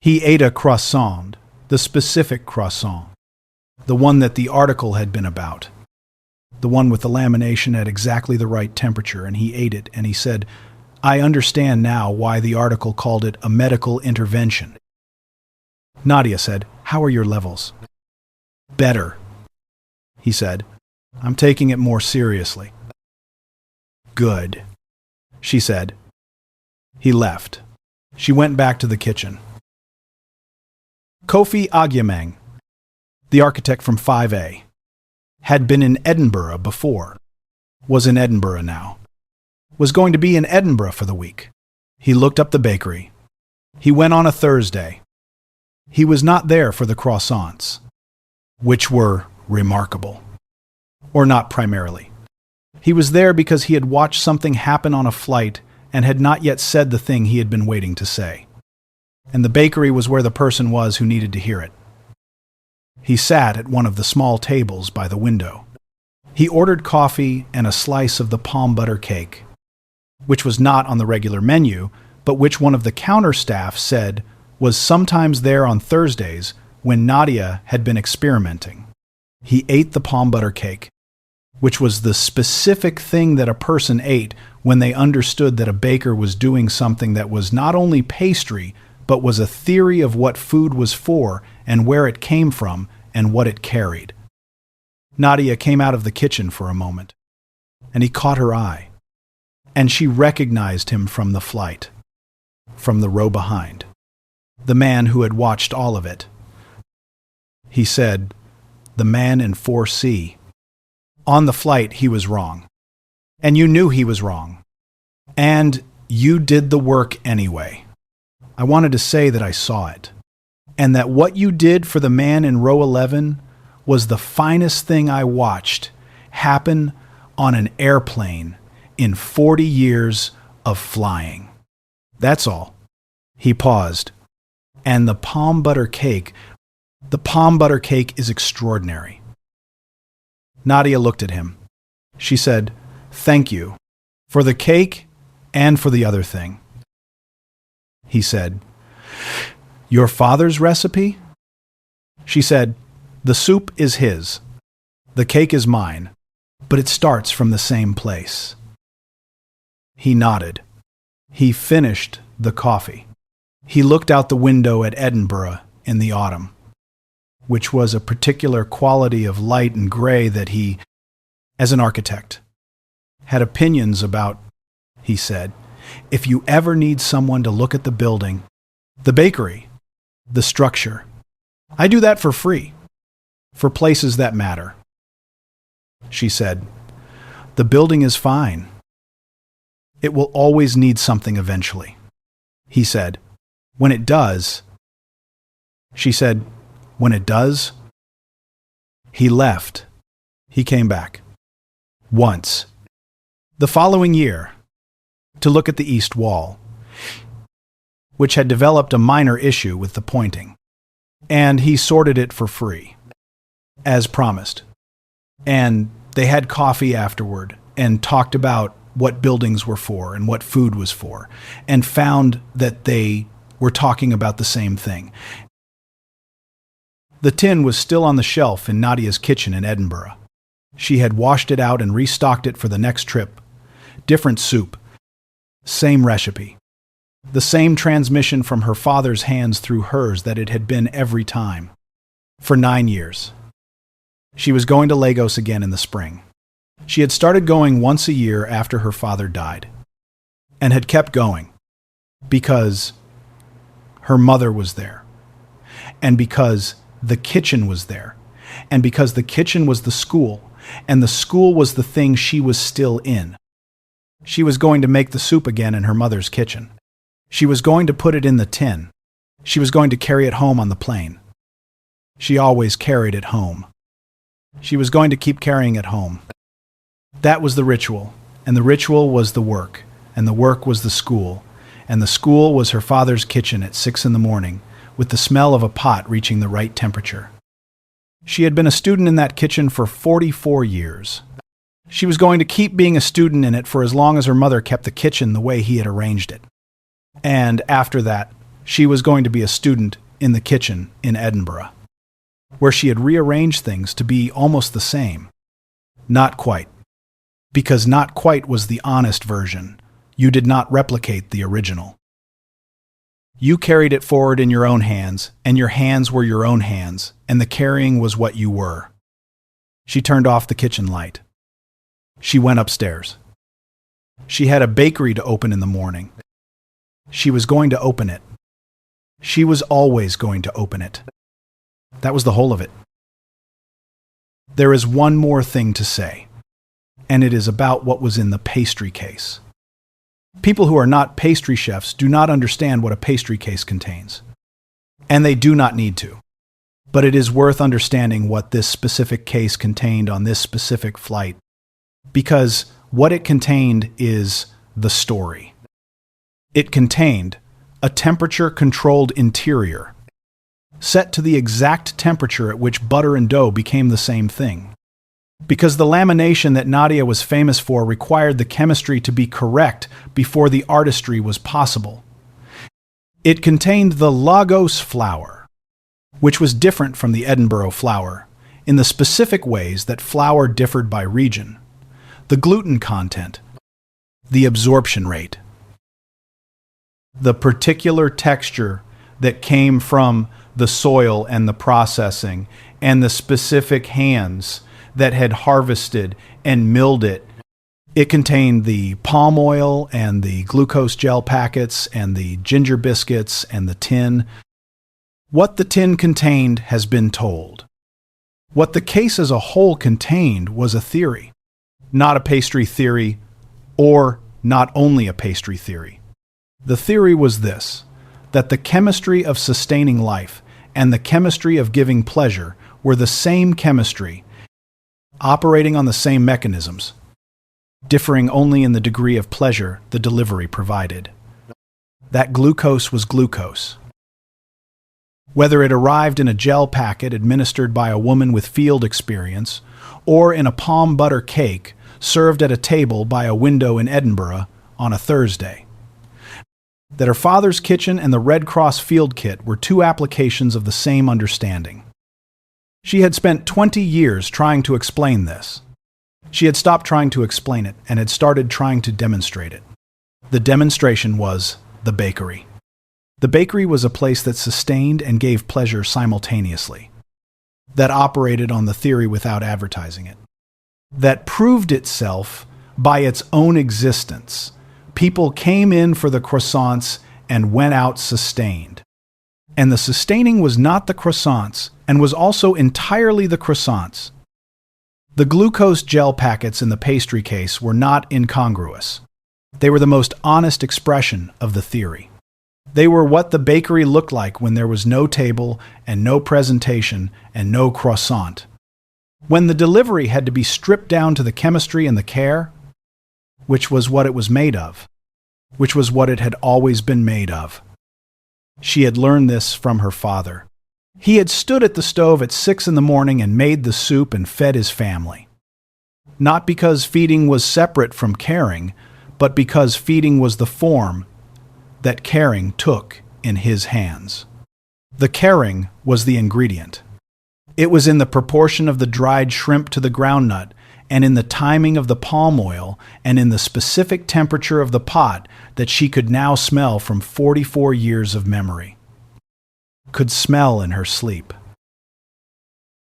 [SPEAKER 1] he ate a croissant, the specific croissant, the one that the article had been about, the one with the lamination at exactly the right temperature, and he ate it, and he said, "I understand now why the article called it a medical intervention." Nadia said, "How are your levels?" "Better," he said. "I'm taking it more seriously." "Good," she said. He left. She went back to the kitchen. Kofi Agyemang, the architect from 5A, had been in Edinburgh before, was in Edinburgh now, was going to be in Edinburgh for the week. He looked up the bakery. He went on a Thursday. He was not there for the croissants, which were remarkable. Or not primarily. He was there because he had watched something happen on a flight and had not yet said the thing he had been waiting to say. And the bakery was where the person was who needed to hear it. He sat at one of the small tables by the window. He ordered coffee and a slice of the palm butter cake, which was not on the regular menu, but which one of the counter staff said was sometimes there on Thursdays when Nadia had been experimenting. He ate the palm butter cake, which was the specific thing that a person ate when they understood that a baker was doing something that was not only pastry, but was a theory of what food was for and where it came from and what it carried. Nadia came out of the kitchen for a moment, and he caught her eye, and she recognized him from the flight, from the row behind, the man who had watched all of it. He said, "The man in 4C. On the flight, he was wrong. And you knew he was wrong. And you did the work anyway. I wanted to say that I saw it. And that what you did for the man in row 11 was the finest thing I watched happen on an airplane in 40 years of flying. That's all." He paused. "And the palm butter cake is extraordinary." Nadia looked at him. She said, "Thank you, for the cake and for the other thing." He said, "Your father's recipe?" She said, "The soup is his. The cake is mine, but it starts from the same place." He nodded. He finished the coffee. He looked out the window at Edinburgh in the autumn, which was a particular quality of light and gray that he, as an architect, had opinions about. He said, "If you ever need someone to look at the building, the bakery, the structure, I do that for free. for places that matter. She said, "The building is fine. It will always need something eventually." He said, "When it does." She said, "When it does?" He left. He came back. Once. The following year, to look at the east wall, which had developed a minor issue with the pointing, and he sorted it for free, as promised. And they had coffee afterward and talked about what buildings were for and what food was for, and found that they were talking about the same thing. The tin was still on the shelf in Nadia's kitchen in Edinburgh. She had washed it out and restocked it for the next trip. Different soup. Same recipe. The same transmission from her father's hands through hers that it had been every time. For 9 years. She was going to Lagos again in the spring. She had started going once a year after her father died, and had kept going, because her mother was there, and because the kitchen was there, and because the kitchen was the school, and the school was the thing she was still in. She was going to make the soup again in her mother's kitchen. She was going to put it in the tin. She was going to carry it home on the plane. She always carried it home. She was going to keep carrying it home. That was the ritual, and the ritual was the work, and the work was the school, and the school was her father's kitchen at 6 a.m, with the smell of a pot reaching the right temperature. She had been a student in that kitchen for 44 years. She was going to keep being a student in it for as long as her mother kept the kitchen the way he had arranged it. And after that, she was going to be a student in the kitchen in Edinburgh, where she had rearranged things to be almost the same. Not quite. Because not quite was the honest version. You did not replicate the original. You carried it forward in your own hands, and your hands were your own hands, and the carrying was what you were. She turned off the kitchen light. She went upstairs. She had a bakery to open in the morning. She was going to open it. She was always going to open it. That was the whole of it. There is one more thing to say, and it is about what was in the pastry case. People who are not pastry chefs do not understand what a pastry case contains, and they do not need to. But it is worth understanding what this specific case contained on this specific flight, because what it contained is the story. It contained a temperature-controlled interior, set to the exact temperature at which butter and dough became the same thing. Because the lamination that Nadia was famous for required the chemistry to be correct before the artistry was possible. It contained the Lagos flour, which was different from the Edinburgh flour, in the specific ways that flour differed by region, the gluten content, the absorption rate, the particular texture that came from the soil and the processing, and the specific hands that had harvested and milled it. It contained the palm oil and the glucose gel packets and the ginger biscuits and the tin. What the tin contained has been told. What the case as a whole contained was a theory, not a pastry theory, or not only a pastry theory. The theory was this, that the chemistry of sustaining life and the chemistry of giving pleasure were the same chemistry, operating on the same mechanisms, differing only in the degree of pleasure the delivery provided. That glucose was glucose. Whether it arrived in a gel packet administered by a woman with field experience, or in a palm butter cake served at a table by a window in Edinburgh on a Thursday. That her father's kitchen and the Red Cross field kit were two applications of the same understanding. She had spent 20 years trying to explain this. She had stopped trying to explain it and had started trying to demonstrate it. The demonstration was the bakery. The bakery was a place that sustained and gave pleasure simultaneously, that operated on the theory without advertising it, that proved itself by its own existence. People came in for the croissants and went out sustained. And the sustaining was not the croissants and was also entirely the croissants. The glucose gel packets in the pastry case were not incongruous. They were the most honest expression of the theory. They were what the bakery looked like when there was no table and no presentation and no croissant. When the delivery had to be stripped down to the chemistry and the care, which was what it was made of, which was what it had always been made of. She had learned this from her father. He had stood at the stove at 6 in the morning and made the soup and fed his family. Not because feeding was separate from caring, but because feeding was the form that caring took in his hands. The caring was the ingredient. It was in the proportion of the dried shrimp to the groundnut, and in the timing of the palm oil, and in the specific temperature of the pot that she could now smell from 44 years of memory. Could smell in her sleep.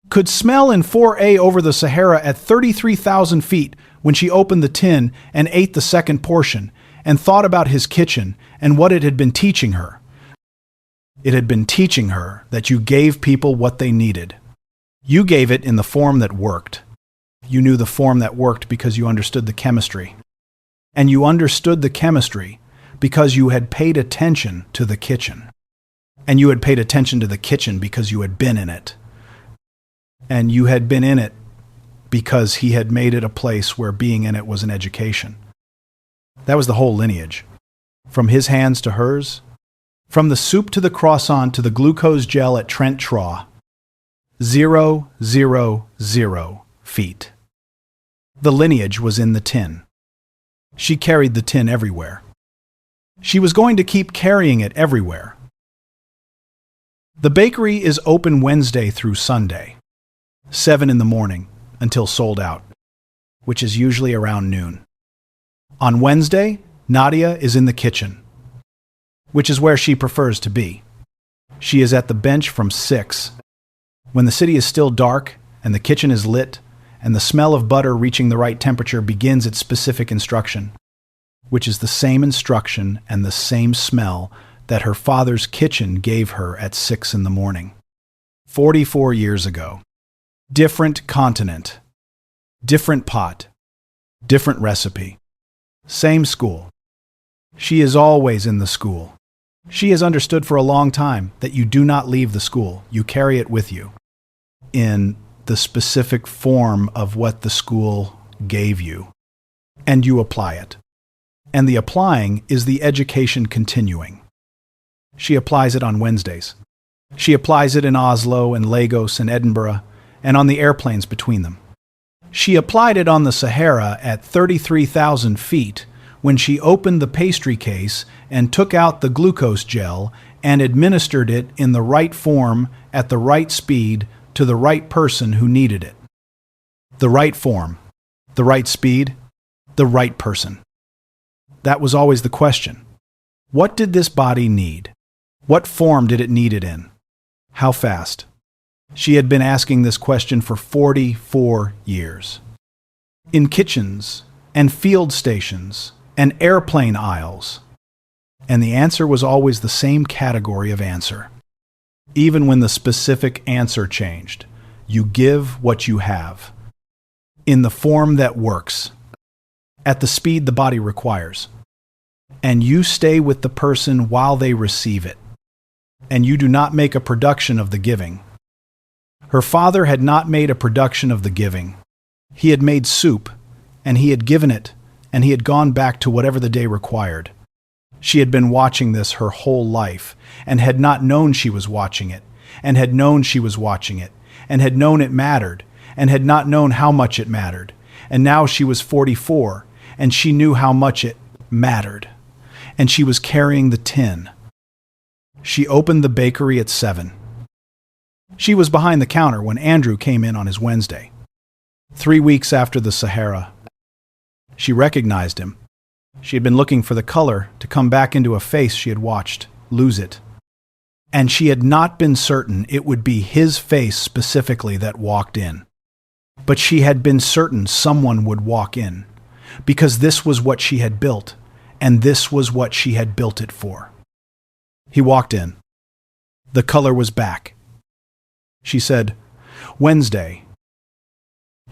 [SPEAKER 1] Could smell in 4A over the Sahara at 33,000 feet when she opened the tin and ate the second portion, and thought about his kitchen and what it had been teaching her. It had been teaching her that you gave people what they needed. You gave it in the form that worked. You knew the form that worked because you understood the chemistry. And you understood the chemistry because you had paid attention to the kitchen. And you had paid attention to the kitchen because you had been in it. And you had been in it because he had made it a place where being in it was an education. That was the whole lineage. From his hands to hers, from the soup to the croissant to the glucose gel at Trent Traw. 0, 0, 0 feet. The lineage was in the tin. She carried the tin everywhere. She was going to keep carrying it everywhere. The bakery is open Wednesday through Sunday, 7 in the morning until sold out, which is usually around noon. On Wednesday, Nadia is in the kitchen, which is where she prefers to be. She is at the bench from 6, when the city is still dark and the kitchen is lit, and the smell of butter reaching the right temperature begins its specific instruction, which is the same instruction and the same smell that her father's kitchen gave her at 6 in the morning. 44 years ago. Different continent. Different pot. Different recipe. Same school. She is always in the school. She has understood for a long time that you do not leave the school. You carry it with you in the specific form of what the school gave you, and you apply it. And the applying is the education continuing. She applies it on Wednesdays. She applies it in Oslo and Lagos and Edinburgh, and on the airplanes between them. She applied it on the Sahara at 33,000 feet when she opened the pastry case and took out the glucose gel and administered it in the right form at the right speed to the right person who needed it. The right form, the right speed, the right person. That was always the question. What did this body need? What form did it need it in? How fast? She had been asking this question for 44 years. In kitchens and field stations and airplane aisles. And the answer was always the same category of answer. Even when the specific answer changed, you give what you have. In the form that works. At the speed the body requires. And you stay with the person while they receive it. And you do not make a production of the giving. Her father had not made a production of the giving. He had made soup, and he had given it, and he had gone back to whatever the day required. She had been watching this her whole life, and had not known she was watching it, and had known she was watching it, and had known it mattered, and had not known how much it mattered. And now she was 44, and she knew how much it mattered. And she was carrying the tin. She opened the bakery at 7. She was behind the counter when Andrew came in on his Wednesday. 3 weeks after the Sahara. She recognized him. She had been looking for the color to come back into a face she had watched lose it. And she had not been certain it would be his face specifically that walked in. But she had been certain someone would walk in, because this was what she had built, and this was what she had built it for. He walked in. The color was back. She said, "Wednesday."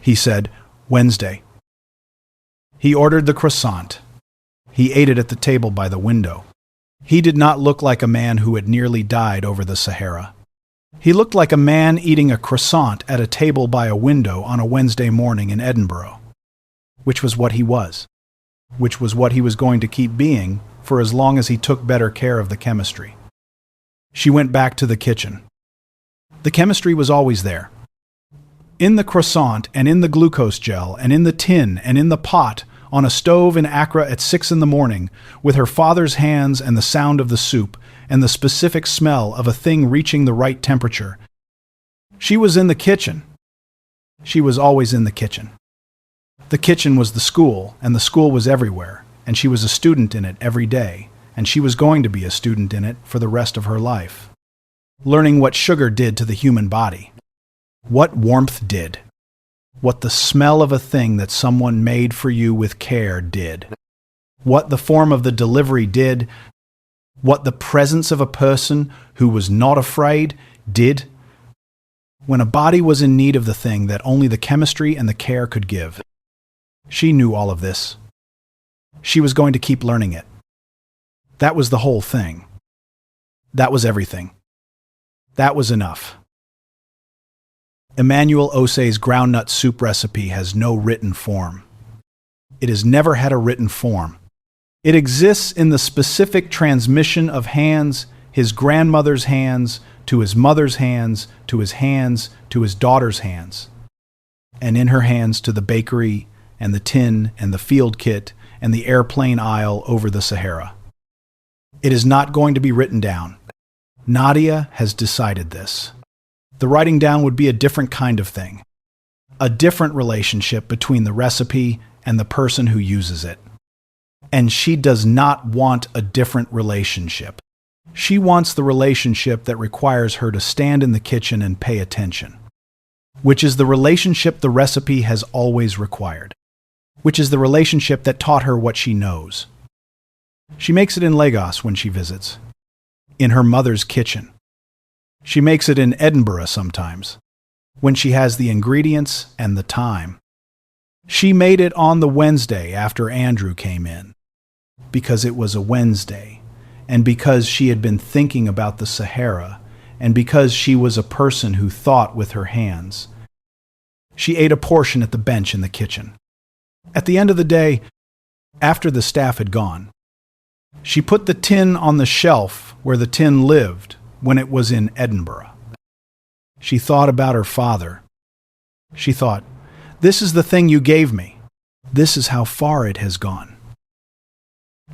[SPEAKER 1] He said, "Wednesday." He ordered the croissant. He ate it at the table by the window. He did not look like a man who had nearly died over the Sahara. He looked like a man eating a croissant at a table by a window on a Wednesday morning in Edinburgh, which was what he was, which was what he was going to keep being for as long as he took better care of the chemistry. She went back to the kitchen. The chemistry was always there. In the croissant and in the glucose gel and in the tin and in the pot on a stove in Accra at 6 a.m, with her father's hands and the sound of the soup and the specific smell of a thing reaching the right temperature. She was in the kitchen. She was always in the kitchen. The kitchen was the school, and the school was everywhere, and she was a student in it every day, and she was going to be a student in it for the rest of her life, learning what sugar did to the human body, what warmth did, what the smell of a thing that someone made for you with care did, what the form of the delivery did, what the presence of a person who was not afraid did. When a body was in need of the thing that only the chemistry and the care could give. She knew all of this. She was going to keep learning it. That was the whole thing. That was everything. That was enough. Emmanuel Osei's groundnut soup recipe has no written form. It has never had a written form. It exists in the specific transmission of hands, his grandmother's hands, to his mother's hands, to his hands, to his daughter's hands, and in her hands to the bakery and the tin and the field kit and the airplane aisle over the Sahara. It is not going to be written down. Nadia has decided this. The writing down would be a different kind of thing, a different relationship between the recipe and the person who uses it. And she does not want a different relationship. She wants the relationship that requires her to stand in the kitchen and pay attention, which is the relationship the recipe has always required, which is the relationship that taught her what she knows. She makes it in Lagos when she visits, in her mother's kitchen. She makes it in Edinburgh sometimes, when she has the ingredients and the time. She made it on the Wednesday after Andrew came in, because it was a Wednesday, and because she had been thinking about the Sahara, and because she was a person who thought with her hands. She ate a portion at the bench in the kitchen. At the end of the day, after the staff had gone, she put the tin on the shelf where the tin lived when it was in Edinburgh. She thought about her father. She thought, "This is the thing you gave me. This is how far it has gone."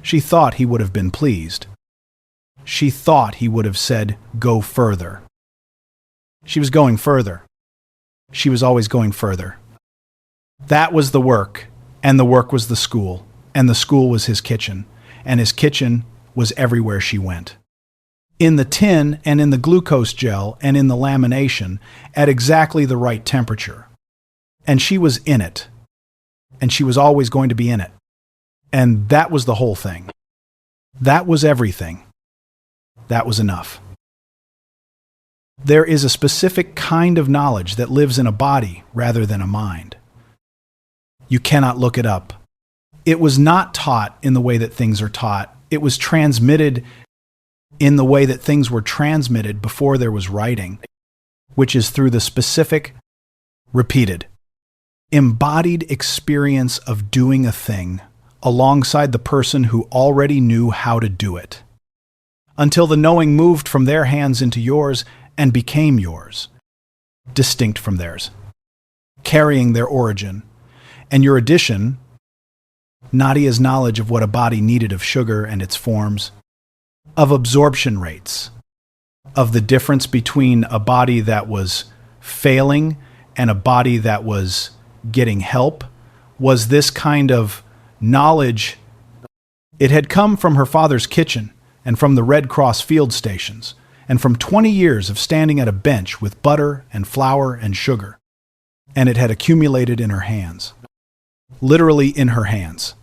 [SPEAKER 1] She thought he would have been pleased. She thought he would have said, "Go further." She was going further. She was always going further. That was the work, and the work was the school, and the school was his kitchen, and his kitchen was everywhere she went. In the tin and in the glucose gel and in the lamination at exactly the right temperature. And she was in it. And she was always going to be in it. And that was the whole thing. That was everything. That was enough. There is a specific kind of knowledge that lives in a body rather than a mind. You cannot look it up. It was not taught in the way that things are taught. It was transmitted in the way that things were transmitted before there was writing, which is through the specific, repeated, embodied experience of doing a thing alongside the person who already knew how to do it, until the knowing moved from their hands into yours and became yours, distinct from theirs, carrying their origin, and your addition, Nadia's knowledge of what a body needed of sugar and its forms, of absorption rates, of the difference between a body that was failing and a body that was getting help, was this kind of knowledge. It had come from her father's kitchen and from the Red Cross field stations and from 20 years of standing at a bench with butter and flour and sugar, and it had accumulated in her hands, literally in her hands,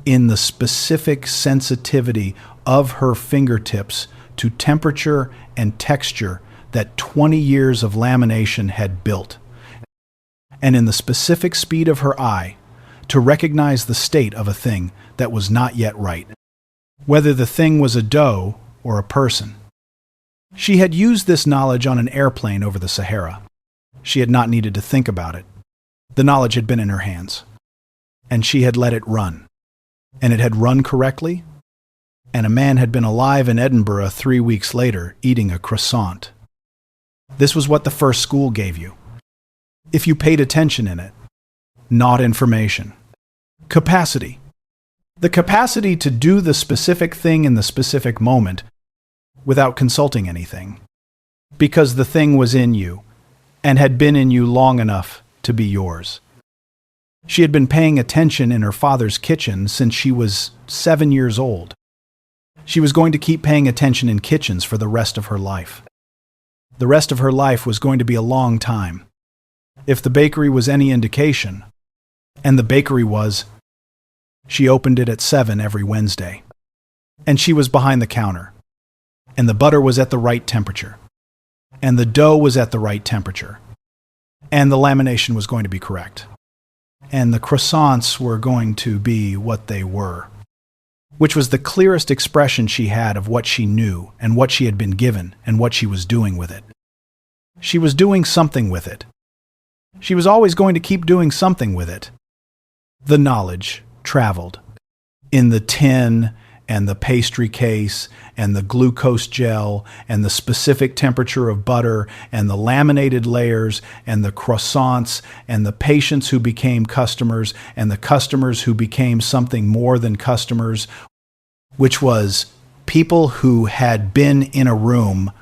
[SPEAKER 1] in the specific sensitivity of her fingertips to temperature and texture that 20 years of lamination had built, and in the specific speed of her eye, to recognize the state of a thing that was not yet right, whether the thing was a doe or a person. She had used this knowledge on an airplane over the Sahara. She had not needed to think about it. The knowledge had been in her hands, and she had let it run. And it had run correctly, and a man had been alive in Edinburgh 3 weeks later, eating a croissant. This was what the first school gave you, if you paid attention in it. Not information. Capacity. The capacity to do the specific thing in the specific moment without consulting anything, because the thing was in you and had been in you long enough to be yours. She had been paying attention in her father's kitchen since she was 7 years old. She was going to keep paying attention in kitchens for the rest of her life. The rest of her life was going to be a long time. If the bakery was any indication, and the bakery was, she opened it at 7 every Wednesday. And she was behind the counter. And the butter was at the right temperature. And the dough was at the right temperature. And the lamination was going to be correct. And the croissants were going to be what they were, which was the clearest expression she had of what she knew and what she had been given and what she was doing with it. She was doing something with it. She was always going to keep doing something with it. The knowledge traveled in the tin and the pastry case and the glucose gel and the specific temperature of butter and the laminated layers and the croissants and the patients who became customers and the customers who became something more than customers, which was people who had been in a room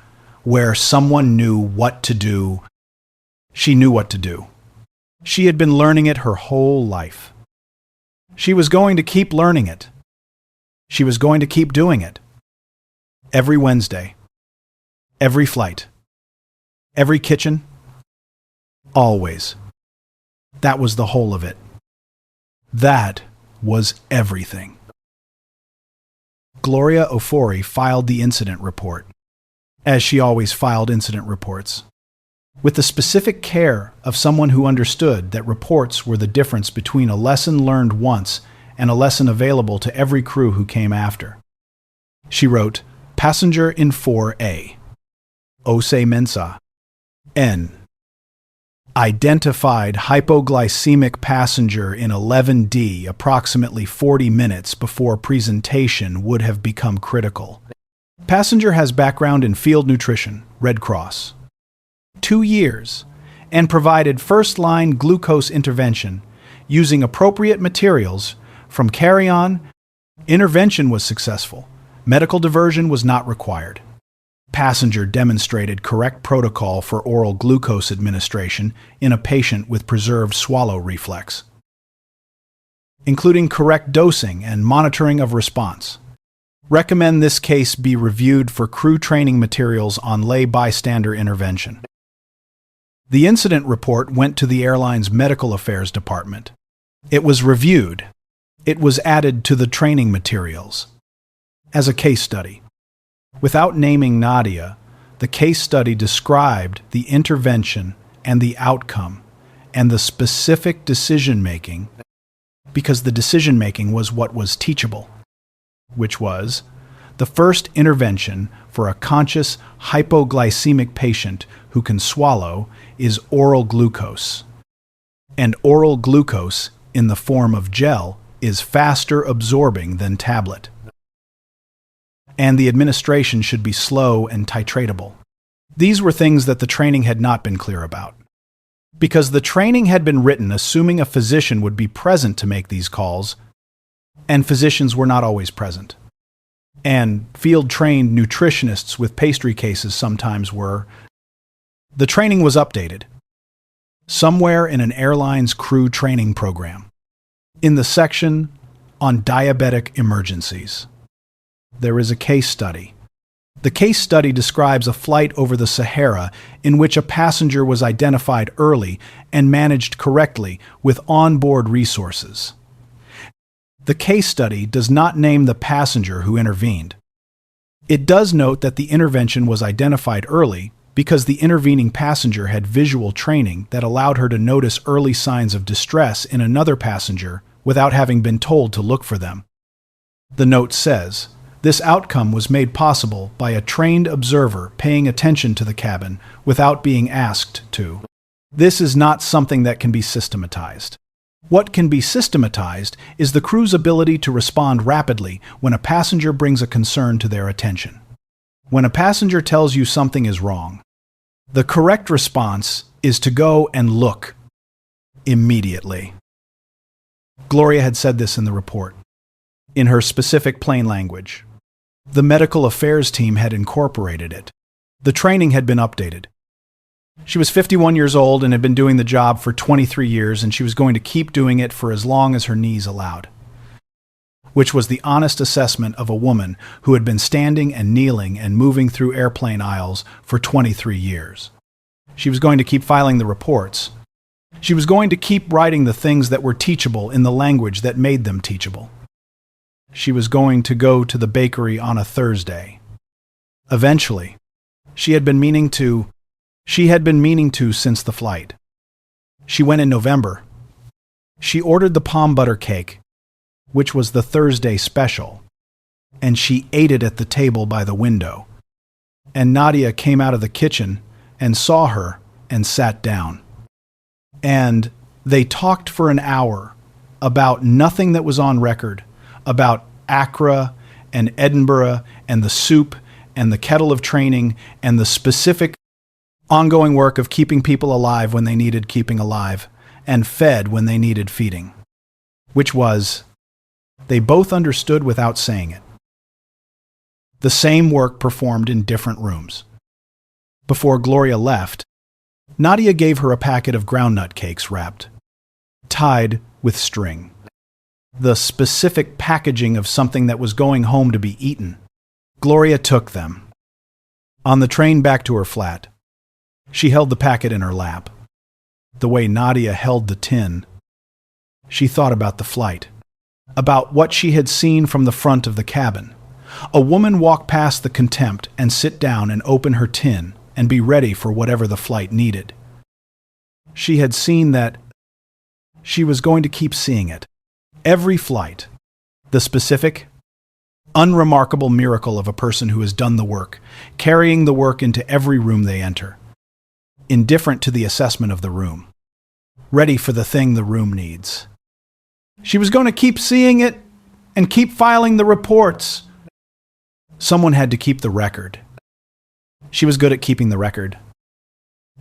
[SPEAKER 1] where someone knew what to do. She knew what to do. She had been learning it her whole life. She was going to keep learning it. She was going to keep doing it. Every Wednesday. Every flight. Every kitchen. Always. That was the whole of it. That was everything. Gloria Ofori filed the incident report, as she always filed incident reports, with the specific care of someone who understood that reports were the difference between a lesson learned once and a lesson available to every crew who came after. She wrote, "Passenger in 4A. Ose Mensa. N. Identified hypoglycemic passenger in 11D approximately 40 minutes before presentation would have become critical. Passenger has background in field nutrition, Red Cross. 2 years, and provided first-line glucose intervention using appropriate materials from carry-on. Intervention was successful. Medical diversion was not required. Passenger demonstrated correct protocol for oral glucose administration in a patient with preserved swallow reflex, including correct dosing and monitoring of response. Recommend this case be reviewed for crew training materials on lay bystander intervention." The incident report went to the airline's medical affairs department. It was reviewed. It was added to the training materials as a case study. Without naming Nadia, the case study described the intervention and the outcome and the specific decision-making, because the decision-making was what was teachable, which was the first intervention for a conscious hypoglycemic patient who can swallow is oral glucose. And oral glucose in the form of gel is faster absorbing than tablet. And the administration should be slow and titratable. These were things that the training had not been clear about, because the training had been written assuming a physician would be present to make these calls, and physicians were not always present. And field-trained nutritionists with pastry cases sometimes were. The training was updated, somewhere in an airline's crew training program, in the section on diabetic emergencies. There is a case study. The case study describes a flight over the Sahara in which a passenger was identified early and managed correctly with onboard resources. The case study does not name the passenger who intervened. It does note that the intervention was identified early because the intervening passenger had visual training that allowed her to notice early signs of distress in another passenger without having been told to look for them. The note says, this outcome was made possible by a trained observer paying attention to the cabin without being asked to. This is not something that can be systematized. What can be systematized is the crew's ability to respond rapidly when a passenger brings a concern to their attention. When a passenger tells you something is wrong, the correct response is to go and look immediately. Gloria had said this in the report, in her specific plain language. The medical affairs team had incorporated it. The training had been updated. She was 51 years old and had been doing the job for 23 years, and she was going to keep doing it for as long as her knees allowed. Which was the honest assessment of a woman who had been standing and kneeling and moving through airplane aisles for 23 years. She was going to keep filing the reports. She was going to keep writing the things that were teachable in the language that made them teachable. She was going to go to the bakery on a Thursday. Eventually, she had been meaning to since the flight. She went in November. She ordered the palm butter cake, which was the Thursday special, and she ate it at the table by the window. And Nadia came out of the kitchen and saw her and sat down. And they talked for an hour about nothing that was on record, about Accra and Edinburgh and the soup and the kettle of training and the specific ongoing work of keeping people alive when they needed keeping alive and fed when they needed feeding, which was, they both understood without saying it. The same work performed in different rooms. Before Gloria left, Nadia gave her a packet of groundnut cakes wrapped, tied with string. The specific packaging of something that was going home to be eaten. Gloria took them. On the train back to her flat, she held the packet in her lap. The way Nadia held the tin, she thought about the flight, about what she had seen from the front of the cabin. A woman walk past the contempt and sit down and open her tin and be ready for whatever the flight needed. She had seen that. She was going to keep seeing it. Every flight. The specific, unremarkable miracle of a person who has done the work, carrying the work into every room they enter. Indifferent to the assessment of the room. Ready for the thing the room needs. She was going to keep seeing it and keep filing the reports. Someone had to keep the record. She was good at keeping the record.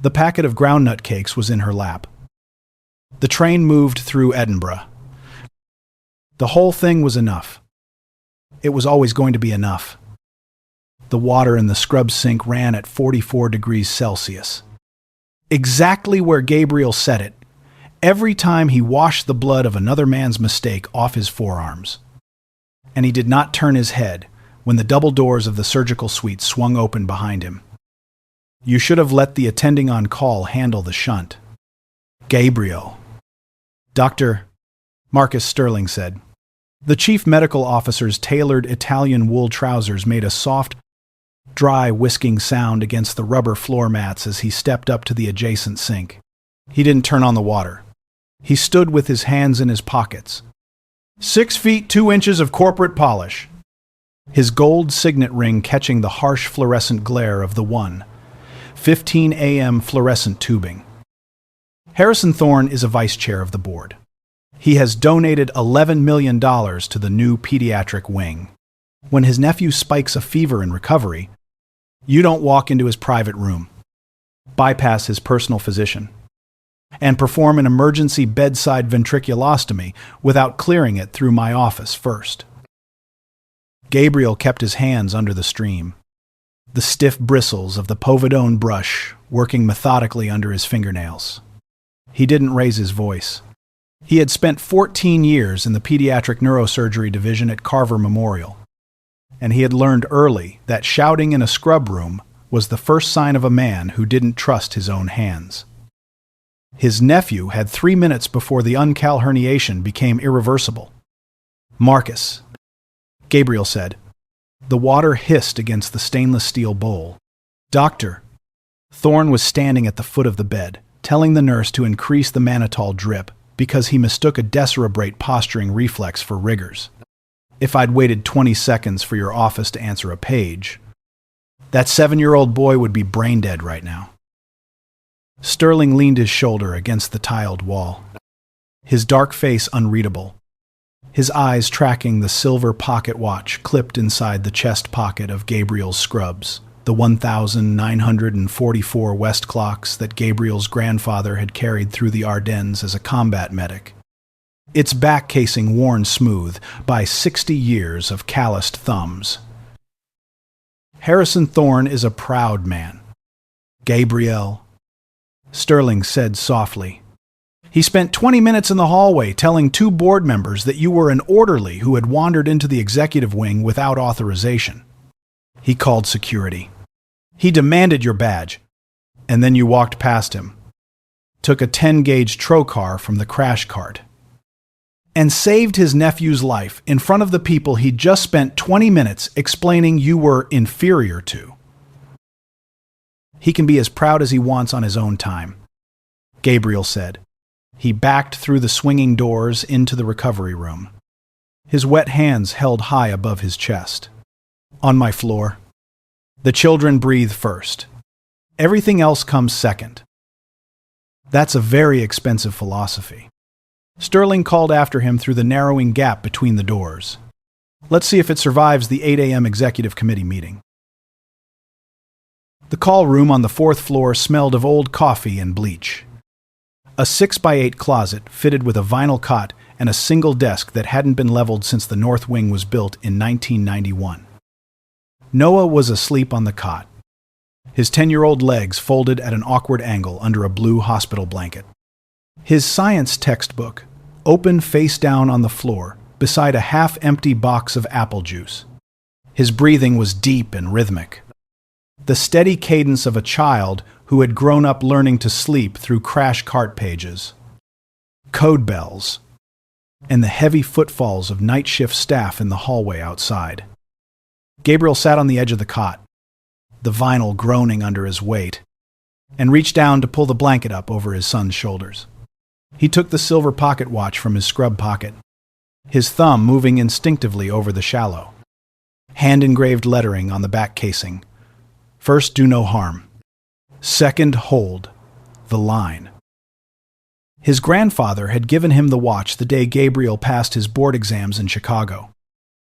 [SPEAKER 1] The packet of groundnut cakes was in her lap. The train moved through Edinburgh. The whole thing was enough. It was always going to be enough. The water in the scrub sink ran at 44 degrees Celsius. Exactly where Gabriel set it, every time he washed the blood of another man's mistake off his forearms. And he did not turn his head when the double doors of the surgical suite swung open behind him. You should have let the attending on call handle the shunt. Gabriel. Dr. Marcus Sterling said. The chief medical officer's tailored Italian wool trousers made a soft, dry whisking sound against the rubber floor mats as he stepped up to the adjacent sink. He didn't turn on the water. He stood with his hands in his pockets. 6 feet 2 inches of corporate polish. His gold signet ring catching the harsh fluorescent glare of the 1:15 a.m. fluorescent tubing. Harrison Thorne is a vice chair of the board. He has donated $11 million to the new pediatric wing. When his nephew spikes a fever in recovery, you don't walk into his private room, bypass his personal physician, and perform an emergency bedside ventriculostomy without clearing it through my office first. Gabriel kept his hands under the stream, the stiff bristles of the povidone brush working methodically under his fingernails. He didn't raise his voice. He had spent 14 years in the pediatric neurosurgery division at Carver Memorial, and he had learned early that shouting in a scrub room was the first sign of a man who didn't trust his own hands. His nephew had 3 minutes before the uncal herniation became irreversible. Marcus, Gabriel said. The water hissed against the stainless steel bowl. Dr. Thorne was standing at the foot of the bed, telling the nurse to increase the mannitol drip because he mistook a decerebrate posturing reflex for rigors. If I'd waited 20 seconds for your office to answer a page, that 7-year-old boy would be brain dead right now. Sterling leaned his shoulder against the tiled wall, his dark face unreadable, his eyes tracking the silver pocket watch clipped inside the chest pocket of Gabriel's scrubs, the 1944 West clocks that Gabriel's grandfather had carried through the Ardennes as a combat medic, its back casing worn smooth by 60 years of calloused thumbs. Harrison Thorne is a proud man. Gabriel, Sterling said softly. He spent 20 minutes in the hallway telling 2 board members that you were an orderly who had wandered into the executive wing without authorization. He called security. He demanded your badge, and then you walked past him, took a 10-gauge trocar from the crash cart, and saved his nephew's life in front of the people he'd just spent 20 minutes explaining you were inferior to. He can be as proud as he wants on his own time, Gabriel said. He backed through the swinging doors into the recovery room, his wet hands held high above his chest. On my floor. The children breathe first. Everything else comes second. That's a very expensive philosophy. Sterling called after him through the narrowing gap between the doors. Let's see if it survives the 8 a.m. executive committee meeting. The call room on the 4th floor smelled of old coffee and bleach. A 6x8 closet fitted with a vinyl cot and a single desk that hadn't been leveled since the North Wing was built in 1991. Noah was asleep on the cot, his 10-year-old legs folded at an awkward angle under a blue hospital blanket. His science textbook, open face down on the floor, beside a half-empty box of apple juice. His breathing was deep and rhythmic, the steady cadence of a child who had grown up learning to sleep through crash cart pages, code bells, and the heavy footfalls of night shift staff in the hallway outside. Gabriel sat on the edge of the cot, the vinyl groaning under his weight, and reached down to pull the blanket up over his son's shoulders. He took the silver pocket watch from his scrub pocket, his thumb moving instinctively over the shallow. Hand-engraved lettering on the back casing. First, do no harm. Second, hold the line. His grandfather had given him the watch the day Gabriel passed his board exams in Chicago.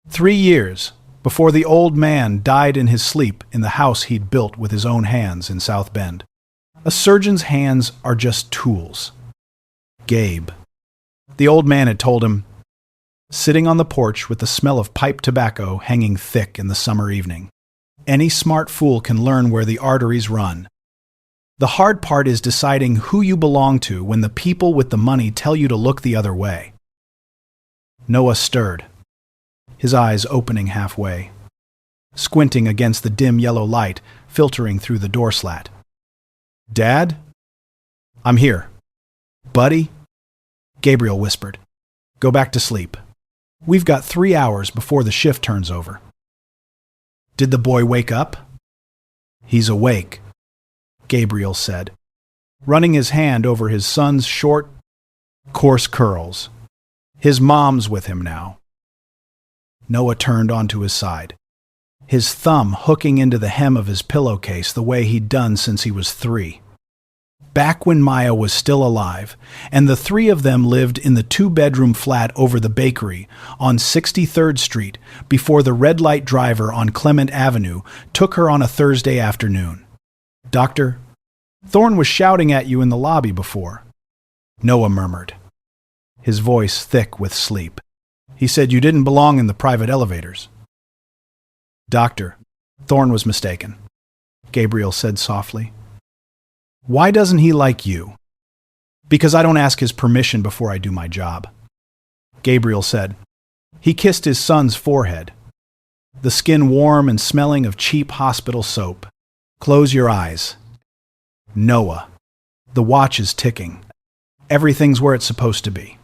[SPEAKER 1] 3 years before the old man died in his sleep in the house he'd built with his own hands in South Bend. A surgeon's hands are just tools. Gabe. The old man had told him, sitting on the porch with the smell of pipe tobacco hanging thick in the summer evening. Any smart fool can learn where the arteries run. The hard part is deciding who you belong to when the people with the money tell you to look the other way. Noah stirred, his eyes opening halfway, squinting against the dim yellow light filtering through the door slat. Dad? I'm here. Buddy? Gabriel whispered. Go back to sleep. We've got 3 hours before the shift turns over. Did the boy wake up? He's awake, Gabriel said, running his hand over his son's short, coarse curls. His mom's with him now. Noah turned onto his side, his thumb hooking into the hem of his pillowcase the way he'd done since he was 3. Back when Maya was still alive, and the 3 of them lived in the 2-bedroom flat over the bakery on 63rd Street before the red light driver on Clement Avenue took her on a Thursday afternoon. Doctor, Thorne was shouting at you in the lobby before, Noah murmured, his voice thick with sleep. He said you didn't belong in the private elevators. Doctor, Thorne was mistaken, Gabriel said softly. Why doesn't he like you? Because I don't ask his permission before I do my job. Gabriel said. He kissed his son's forehead, the skin warm and smelling of cheap hospital soap. Close your eyes. Noah. The watch is ticking. Everything's where it's supposed to be.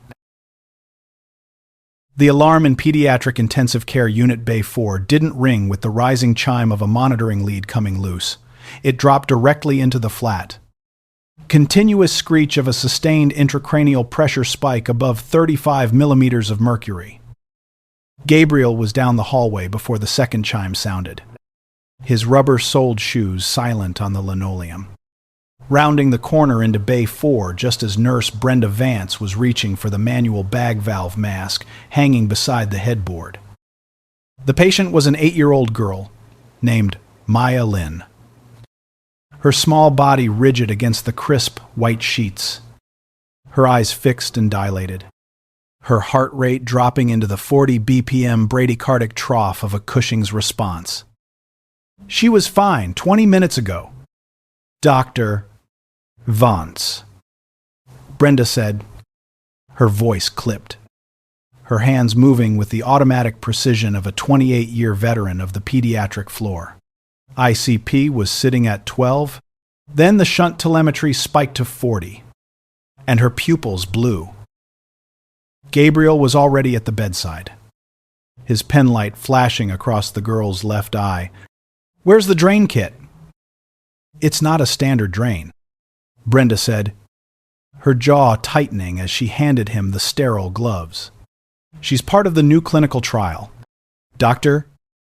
[SPEAKER 1] The alarm in Pediatric Intensive Care Unit Bay 4 didn't ring with the rising chime of a monitoring lead coming loose. it dropped directly into the flat. Continuous screech of a sustained intracranial pressure spike above 35 millimeters of mercury. Gabriel was down the hallway before the second chime sounded, his rubber-soled shoes silent on the linoleum. Rounding the corner into Bay 4 just as nurse Brenda Vance was reaching for the manual bag valve mask hanging beside the headboard. The patient was an 8-year-old girl named Maya Lynn. Her small body rigid against the crisp white sheets, her eyes fixed and dilated, her heart rate dropping into the 40 BPM bradycardic trough of a Cushing's response. She was fine 20 minutes ago. Dr. Vance, Brenda said, her voice clipped, her hands moving with the automatic precision of a 28-year veteran of the pediatric floor. ICP was sitting at 12, then the shunt telemetry spiked to 40, and her pupils blew. Gabriel was already at the bedside, his penlight flashing across the girl's left eye. "Where's the drain kit?" "It's not a standard drain," Brenda said, her jaw tightening as she handed him the sterile gloves. "She's part of the new clinical trial. Dr.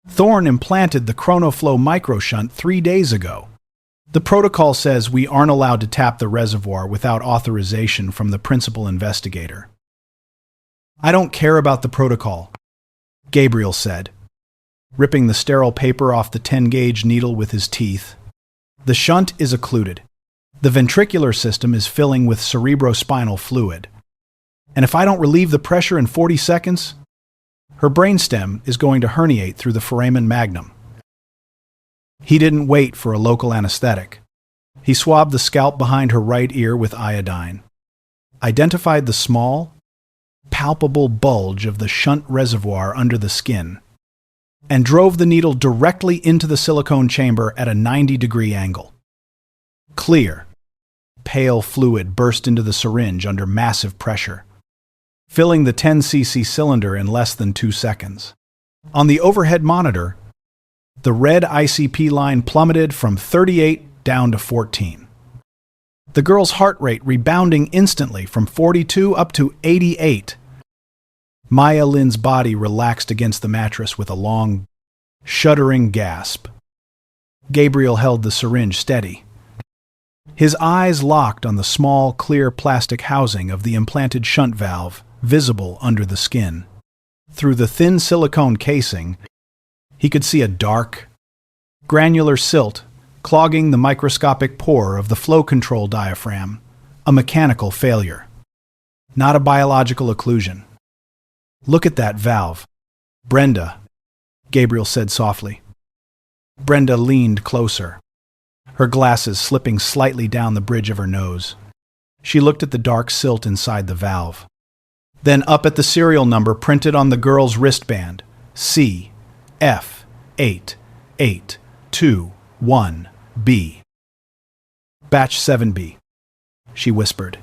[SPEAKER 1] Thorne implanted the ChronoFlow microshunt 3 days ago. The protocol says we aren't allowed to tap the reservoir without authorization from the principal investigator." "I don't care about the protocol," Gabriel said, ripping the sterile paper off the 10-gauge needle with his teeth. "The shunt is occluded. The ventricular system is filling with cerebrospinal fluid. And if I don't relieve the pressure in 40 seconds, her brainstem is going to herniate through the foramen magnum." He didn't wait for a local anesthetic. He swabbed the scalp behind her right ear with iodine, identified the small, palpable bulge of the shunt reservoir under the skin, and drove the needle directly into the silicone chamber at a 90-degree angle. Clear, pale fluid burst into the syringe under massive pressure, filling the 10 cc cylinder in less than 2 seconds. On the overhead monitor, the red ICP line plummeted from 38 down to 14. The girl's heart rate rebounding instantly from 42 up to 88. Maya Lynn's body relaxed against the mattress with a long, shuddering gasp. Gabriel held the syringe steady, his eyes locked on the small, clear plastic housing of the implanted shunt valve, visible under the skin. Through the thin silicone casing, he could see a dark, granular silt clogging the microscopic pore of the flow control diaphragm, a mechanical failure, not a biological occlusion. "Look at that valve, Brenda," Gabriel said softly. Brenda leaned closer, her glasses slipping slightly down the bridge of her nose. She looked at the dark silt inside the valve, then up at the serial number printed on the girl's wristband, CF8821B. "Batch 7B, she whispered.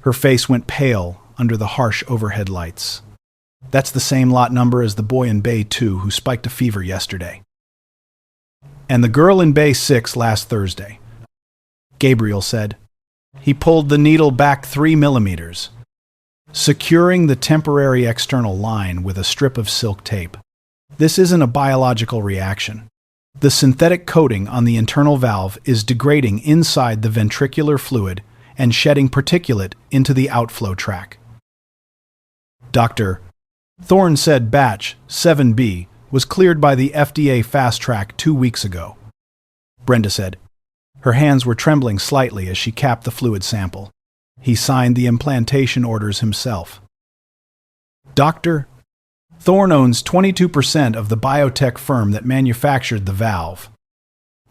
[SPEAKER 1] Her face went pale under the harsh overhead lights. "That's the same lot number as the boy in Bay 2 who spiked a fever yesterday. And the girl in Bay 6 last Thursday," Gabriel said. He pulled the needle back 3 millimeters, securing the temporary external line with a strip of silk tape. "This isn't a biological reaction. The synthetic coating on the internal valve is degrading inside the ventricular fluid and shedding particulate into the outflow tract." Dr. Thorne said batch 7B was cleared by the FDA fast track 2 weeks ago, Brenda said. Her hands were trembling slightly as she capped the fluid sample. He signed the implantation orders himself. "Dr. Thorne owns 22% of the biotech firm that manufactured the valve,"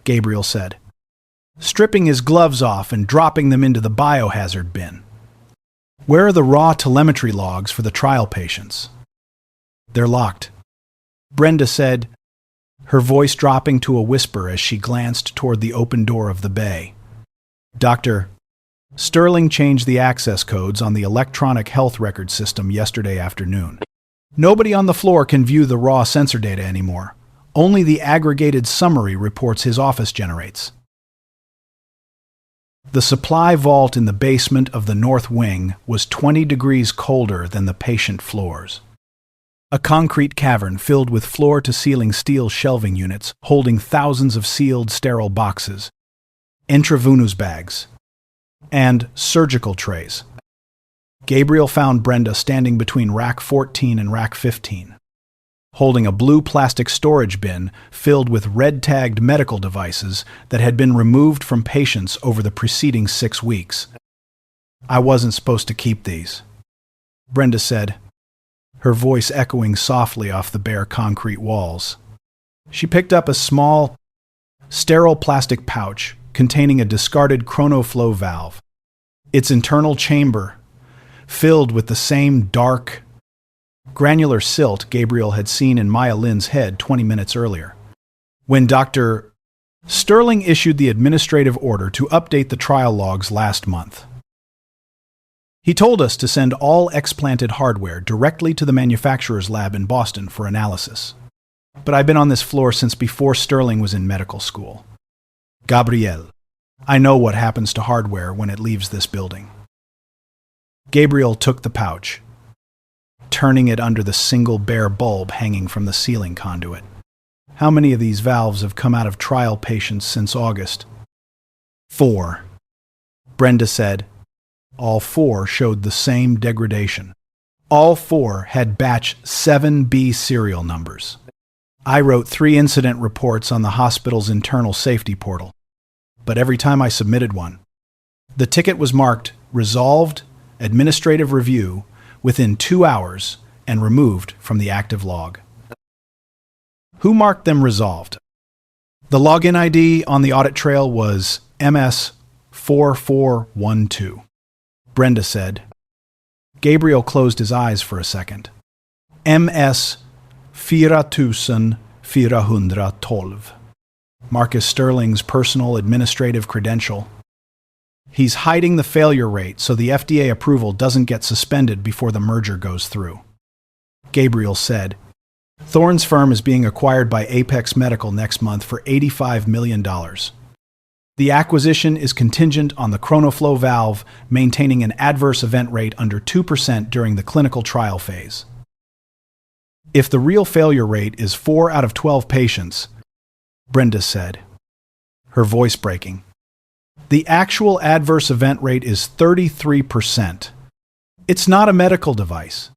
[SPEAKER 1] Gabriel said, stripping his gloves off and dropping them into the biohazard bin. "Where are the raw telemetry logs for the trial patients?" "They're locked," Brenda said, her voice dropping to a whisper as she glanced toward the open door of the bay. "Dr. Sterling changed the access codes on the electronic health record system yesterday afternoon. Nobody on the floor can view the raw sensor data anymore. Only the aggregated summary reports his office generates. The supply vault in the basement of the north wing was 20 degrees colder than the patient floors. A concrete cavern filled with floor-to-ceiling steel shelving units holding thousands of sealed, sterile boxes, intravenous bags, and surgical trays. Gabriel found Brenda standing between rack 14 and rack 15, holding a blue plastic storage bin filled with red-tagged medical devices that had been removed from patients over the preceding 6 weeks. "I wasn't supposed to keep these," Brenda said, her voice echoing softly off the bare concrete walls. She picked up a small, sterile plastic pouch containing a discarded chronoflow valve, its internal chamber filled with the same dark, granular silt Gabriel had seen in Maya Lin's head 20 minutes earlier, when Dr. Sterling issued the administrative order to update the trial logs last month. He told us to send all explanted hardware directly to the manufacturer's lab in Boston for analysis. But I've been on this floor since before Sterling was in medical school. Gabriel, I know what happens to hardware when it leaves this building. Gabriel took the pouch, turning it under the single bare bulb hanging from the ceiling conduit. How many of these valves have come out of trial patients since August? 4. Brenda said. All 4 showed the same degradation. All 4 had batch 7B serial numbers. I wrote 3 incident reports on the hospital's internal safety portal, but every time I submitted one, the ticket was marked Resolved Administrative Review within 2 hours and removed from the active log. Who marked them resolved? The login ID on the audit trail was MS4412. Brenda said. Gabriel closed his eyes for a second. MS 4412. Marcus Sterling's personal administrative credential. He's hiding the failure rate so the FDA approval doesn't get suspended before the merger goes through. Gabriel said. Thorne's firm is being acquired by Apex Medical next month for $85 million. The acquisition is contingent on the chronoflow valve maintaining an adverse event rate under 2% during the clinical trial phase. If the real failure rate is 4 out of 12 patients, Brenda said, her voice breaking, the actual adverse event rate is 33%. It's not a medical device.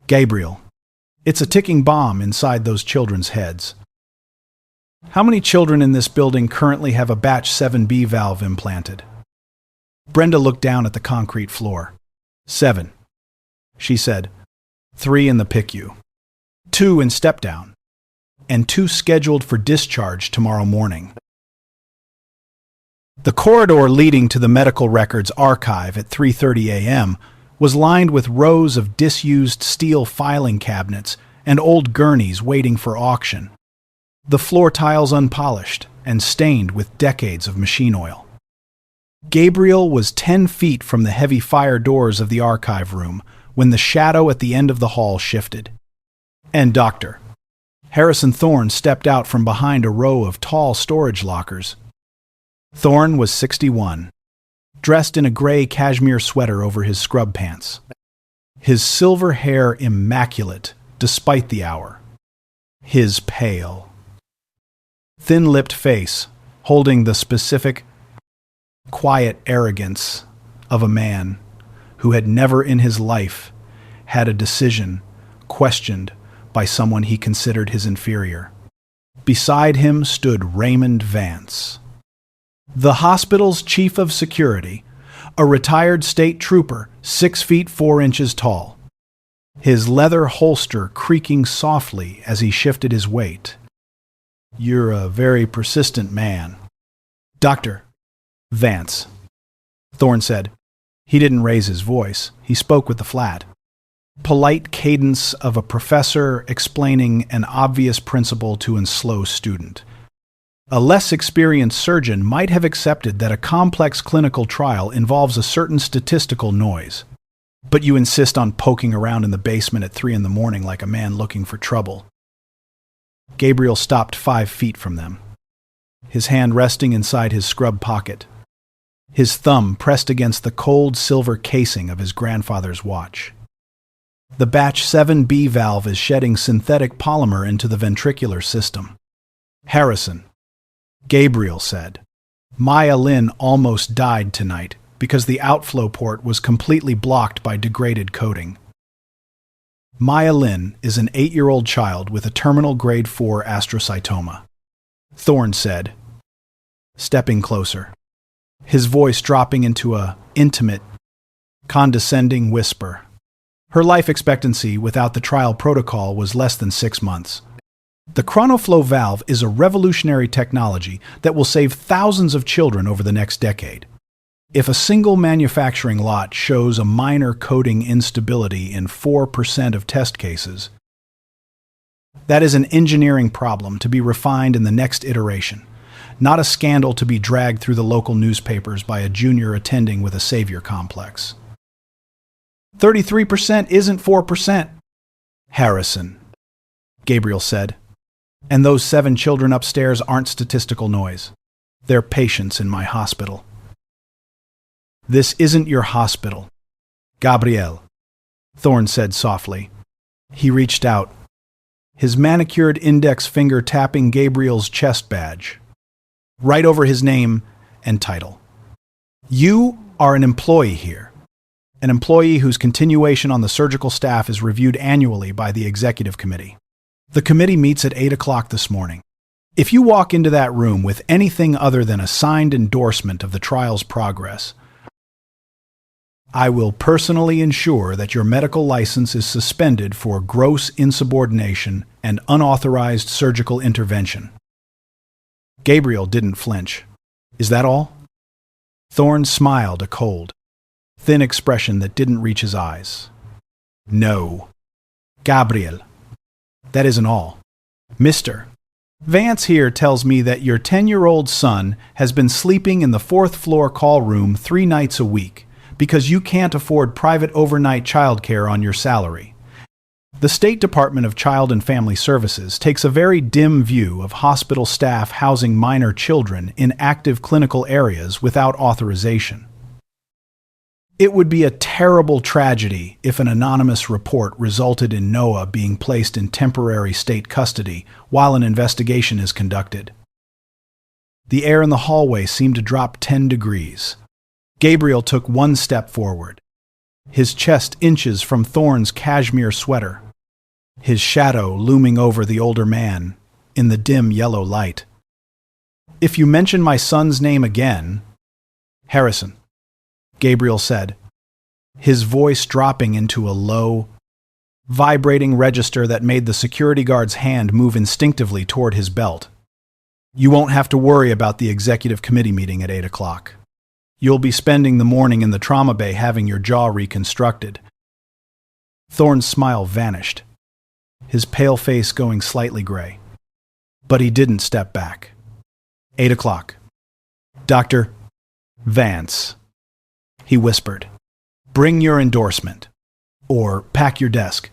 [SPEAKER 1] Gabriel, it's a ticking bomb inside those children's heads. How many children in this building currently have a batch 7B valve implanted? Brenda looked down at the concrete floor. 7, she said. 3 in the PICU. 2 in step-down. And 2 scheduled for discharge tomorrow morning. The corridor leading to the medical records archive at 3:30 a.m. was lined with rows of disused steel filing cabinets and old gurneys waiting for auction. The floor tiles unpolished and stained with decades of machine oil. Gabriel was 10 feet from the heavy fire doors of the archive room when the shadow at the end of the hall shifted. And Dr. Harrison Thorne stepped out from behind a row of tall storage lockers. Thorne was 61, dressed in a gray cashmere sweater over his scrub pants. His silver hair immaculate despite the hour. His pale, thin-lipped face holding the specific, quiet arrogance of a man who had never in his life had a decision questioned by someone he considered his inferior. Beside him stood Raymond Vance, the hospital's chief of security, a retired state trooper 6 feet 4 inches tall, his leather holster creaking softly as he shifted his weight. You're a very persistent man. Dr. Vance, Thorne said. He didn't raise his voice. He spoke with the flat, polite cadence of a professor explaining an obvious principle to a slow student. A less experienced surgeon might have accepted that a complex clinical trial involves a certain statistical noise, but you insist on poking around in the basement at 3 a.m. like a man looking for trouble. Gabriel stopped 5 feet from them, his hand resting inside his scrub pocket. his thumb pressed against the cold silver casing of his grandfather's watch. The batch 7B valve is shedding synthetic polymer into the ventricular system. Harrison, Gabriel said. Maya Lin almost died tonight because the outflow port was completely blocked by degraded coating. Maya Lin is an 8-year-old child with a terminal grade 4 astrocytoma, Thorne said, stepping closer, his voice dropping into a intimate, condescending whisper. Her life expectancy without the trial protocol was less than 6 months. The chronoflow valve is a revolutionary technology that will save thousands of children over the next decade. If a single manufacturing lot shows a minor coating instability in 4% of test cases, that is an engineering problem to be refined in the next iteration, not a scandal to be dragged through the local newspapers by a junior attending with a savior complex. 33% isn't 4%, Harrison, Gabriel said. And those 7 children upstairs aren't statistical noise. They're patients in my hospital. This isn't your hospital, Gabriel, Thorne said softly. He reached out, his manicured index finger tapping Gabriel's chest badge, right over his name and title. You are an employee here, an employee whose continuation on the surgical staff is reviewed annually by the executive committee. The committee meets at 8 o'clock this morning. If you walk into that room with anything other than a signed endorsement of the trial's progress, I will personally ensure that your medical license is suspended for gross insubordination and unauthorized surgical intervention. Gabriel didn't flinch. Is that all? Thorne smiled a cold, thin expression that didn't reach his eyes. No. Gabriel. That isn't all. Mister, Vance here tells me that your 10-year-old son has been sleeping in the 4th floor call room 3 nights a week because you can't afford private overnight childcare on your salary. The State Department of Child and Family Services takes a very dim view of hospital staff housing minor children in active clinical areas without authorization. It would be a terrible tragedy if an anonymous report resulted in Noah being placed in temporary state custody while an investigation is conducted. The air in the hallway seemed to drop 10 degrees. Gabriel took 1 step forward, his chest inches from Thorne's cashmere sweater, his shadow looming over the older man in the dim yellow light. If you mention my son's name again, Harrison, Gabriel said, his voice dropping into a low, vibrating register that made the security guard's hand move instinctively toward his belt. You won't have to worry about the executive committee meeting at 8 o'clock. You'll be spending the morning in the trauma bay having your jaw reconstructed. Thorne's smile vanished, his pale face going slightly gray. But he didn't step back. 8 o'clock. Dr. Vance, he whispered. Bring your endorsement. Or pack your desk.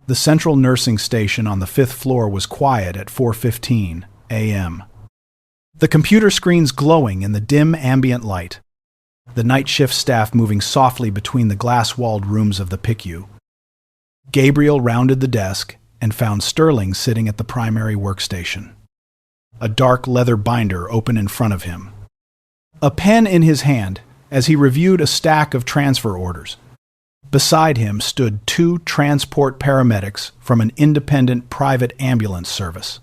[SPEAKER 1] The central nursing station on the 5th floor was quiet at 4:15 a.m. The computer screens glowing in the dim ambient light. The night shift staff moving softly between the glass-walled rooms of the PICU. Gabriel rounded the desk and found Sterling sitting at the primary workstation, a dark leather binder open in front of him, a pen in his hand as he reviewed a stack of transfer orders. Beside him stood 2 transport paramedics from an independent private ambulance service,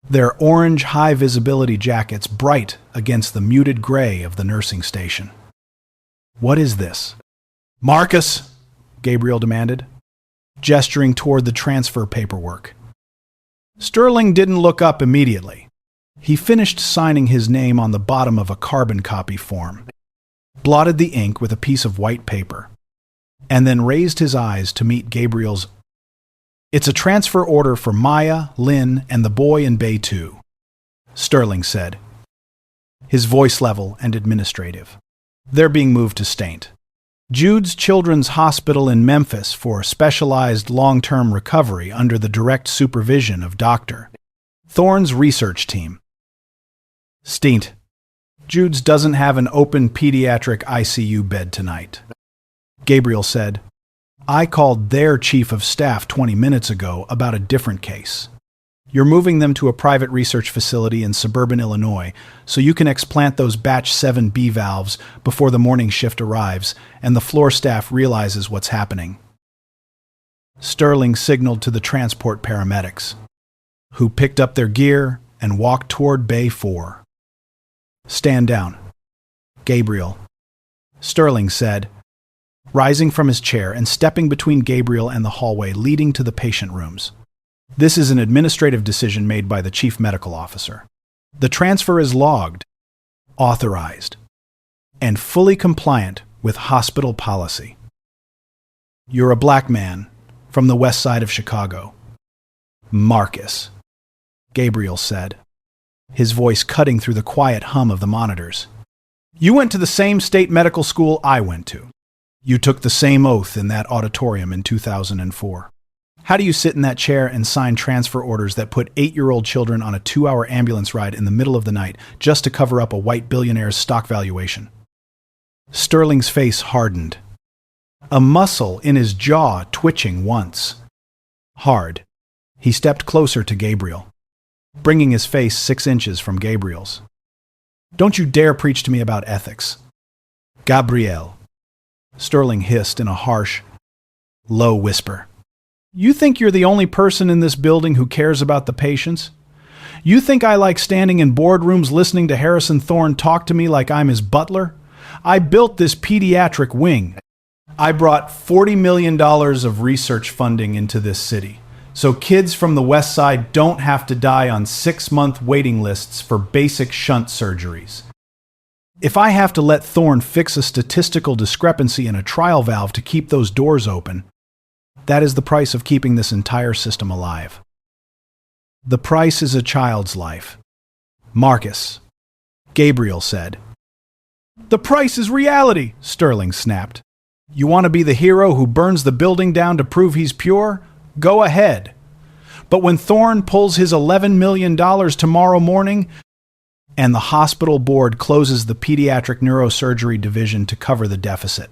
[SPEAKER 1] their orange high-visibility jackets bright against the muted gray of the nursing station. What is this? Marcus, Gabriel demanded, gesturing toward the transfer paperwork. Sterling didn't look up immediately. He finished signing his name on the bottom of a carbon copy form, blotted the ink with a piece of white paper, and then raised his eyes to meet Gabriel's. It's a transfer order for Maya, Lynn, and the boy in Bay 2, Sterling said, his voice level and administrative. They're being moved to Staint, Jude's Children's Hospital in Memphis for specialized long-term recovery under the direct supervision of Dr. Thorne's research team. Staint, Jude's doesn't have an open pediatric ICU bed tonight. Gabriel said, I called their chief of staff 20 minutes ago about a different case. You're moving them to a private research facility in suburban Illinois so you can explant those batch 7B valves before the morning shift arrives and the floor staff realizes what's happening. Sterling signaled to the transport paramedics, who picked up their gear and walked toward Bay 4. Stand down. Gabriel. Sterling said, rising from his chair and stepping between Gabriel and the hallway leading to the patient rooms. This is an administrative decision made by the chief medical officer. The transfer is logged, authorized, and fully compliant with hospital policy. You're a black man from the west side of Chicago. Marcus, Gabriel said, his voice cutting through the quiet hum of the monitors. You went to the same state medical school I went to. You took the same oath in that auditorium in 2004. How do you sit in that chair and sign transfer orders that put 8-year-old children on a 2-hour ambulance ride in the middle of the night just to cover up a white billionaire's stock valuation? Sterling's face hardened, a muscle in his jaw twitching once. Hard, he stepped closer to Gabriel, bringing his face 6 inches from Gabriel's. Don't you dare preach to me about ethics. Gabriel, Sterling hissed in a harsh, low whisper. You think you're the only person in this building who cares about the patients? You think I like standing in boardrooms listening to Harrison Thorne talk to me like I'm his butler? I built this pediatric wing. I brought $40 million of research funding into this city, so kids from the West Side don't have to die on 6-month waiting lists for basic shunt surgeries. If I have to let Thorne fix a statistical discrepancy in a trial valve to keep those doors open, that is the price of keeping this entire system alive. The price is a child's life. Marcus, Gabriel said. The price is reality, Sterling snapped. You want to be the hero who burns the building down to prove he's pure? Go ahead. But when Thorne pulls his $11 million tomorrow morning, and the hospital board closes the pediatric neurosurgery division to cover the deficit,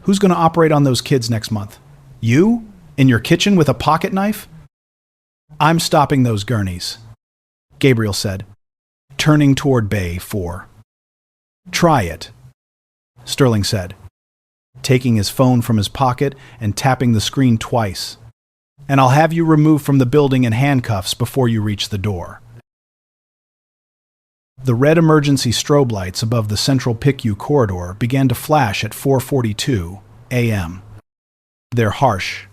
[SPEAKER 1] who's going to operate on those kids next month? You? In your kitchen with a pocket knife? I'm stopping those gurneys, Gabriel said, turning toward Bay 4. Try it, Sterling said, taking his phone from his pocket and tapping the screen twice. And I'll have you removed from the building in handcuffs before you reach the door. The red emergency strobe lights above the central PICU corridor began to flash at 4:42 a.m. They're harsh,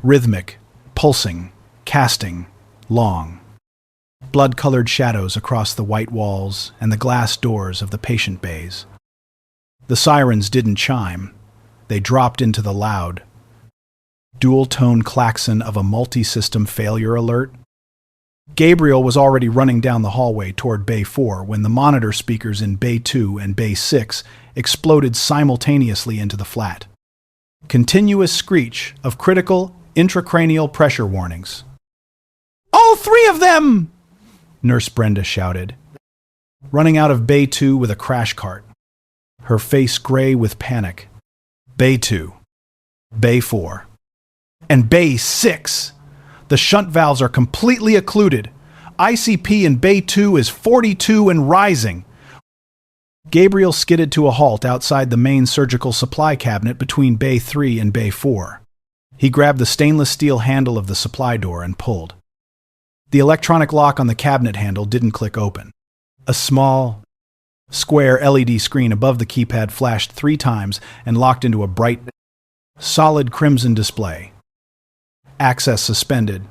[SPEAKER 1] rhythmic, pulsing, casting, long. Blood-colored shadows across the white walls and the glass doors of the patient bays. The sirens didn't chime. They dropped into the loud, dual-tone klaxon of a multi-system failure alert. Gabriel was already running down the hallway toward Bay 4 when the monitor speakers in Bay 2 and Bay 6 exploded simultaneously into the flat. Continuous screech of critical intracranial pressure warnings. All 3 of them! Nurse Brenda shouted, running out of Bay 2 with a crash cart, her face gray with panic. Bay 2, Bay 4, and Bay 6! The shunt valves are completely occluded. ICP in Bay 2 is 42 and rising. Gabriel skidded to a halt outside the main surgical supply cabinet between Bay 3 and Bay 4. He grabbed the stainless steel handle of the supply door and pulled. The electronic lock on the cabinet handle didn't click open. A small, square LED screen above the keypad flashed 3 times and locked into a bright, solid crimson display. Access suspended.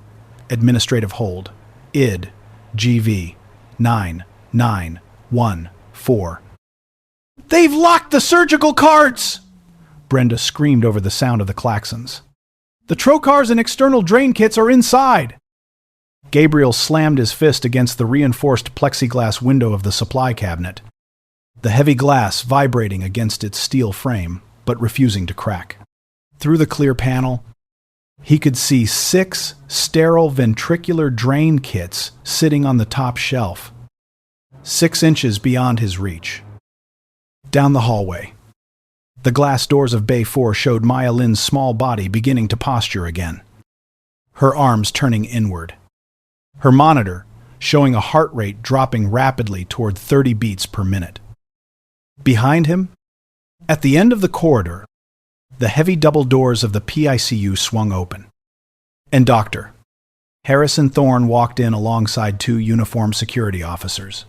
[SPEAKER 1] Administrative hold. ID GV 9914. They've locked the surgical carts! Brenda screamed over the sound of the klaxons. The trocars and external drain kits are inside! Gabriel slammed his fist against the reinforced plexiglass window of the supply cabinet, the heavy glass vibrating against its steel frame, but refusing to crack. Through the clear panel, he could see 6 sterile ventricular drain kits sitting on the top shelf. 6 inches beyond his reach. Down the hallway. The glass doors of Bay 4 showed Maya Lin's small body beginning to posture again, her arms turning inward. Her monitor showing a heart rate dropping rapidly toward 30 beats per minute. Behind him, at the end of the corridor, the heavy double doors of the PICU swung open, and Dr. Harrison Thorne walked in alongside 2 uniformed security officers,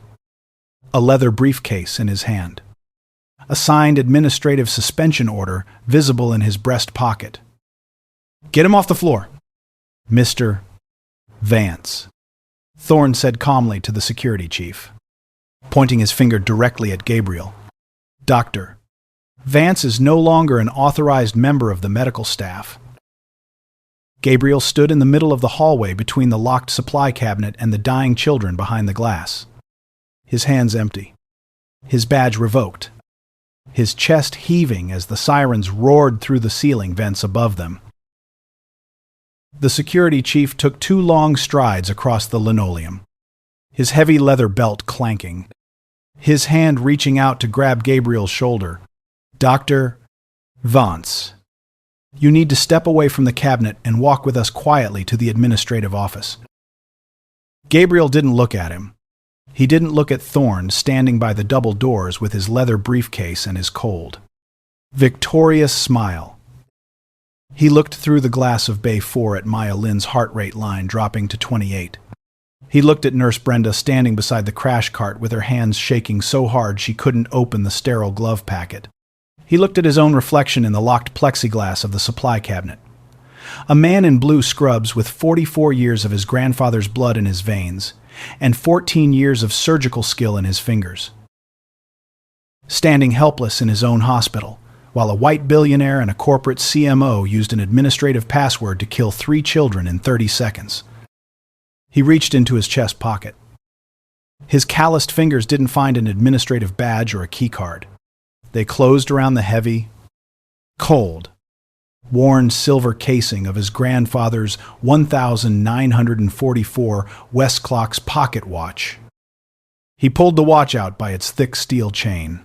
[SPEAKER 1] a leather briefcase in his hand, a signed administrative suspension order visible in his breast pocket. "Get him off the floor." "Mr. Vance," Thorne said calmly to the security chief, pointing his finger directly at Gabriel. "Dr. Vance is no longer an authorized member of the medical staff." Gabriel stood in the middle of the hallway between the locked supply cabinet and the dying children behind the glass, his hands empty, his badge revoked, his chest heaving as the sirens roared through the ceiling vents above them. The security chief took 2 long strides across the linoleum, his heavy leather belt clanking, his hand reaching out to grab Gabriel's shoulder. "Dr. Vance, you need to step away from the cabinet and walk with us quietly to the administrative office." Gabriel didn't look at him. He didn't look at Thorne standing by the double doors with his leather briefcase and his cold, victorious smile. He looked through the glass of Bay 4 at Maya Lin's heart rate line dropping to 28. He looked at Nurse Brenda standing beside the crash cart with her hands shaking so hard she couldn't open the sterile glove packet. He looked at his own reflection in the locked plexiglass of the supply cabinet. A man in blue scrubs with 44 years of his grandfather's blood in his veins and 14 years of surgical skill in his fingers. Standing helpless in his own hospital, while a white billionaire and a corporate CMO used an administrative password to kill 3 children in 30 seconds. He reached into his chest pocket. His calloused fingers didn't find an administrative badge or a keycard. They closed around the heavy, cold, worn silver casing of his grandfather's 1944 Westclock's pocket watch. He pulled the watch out by its thick steel chain,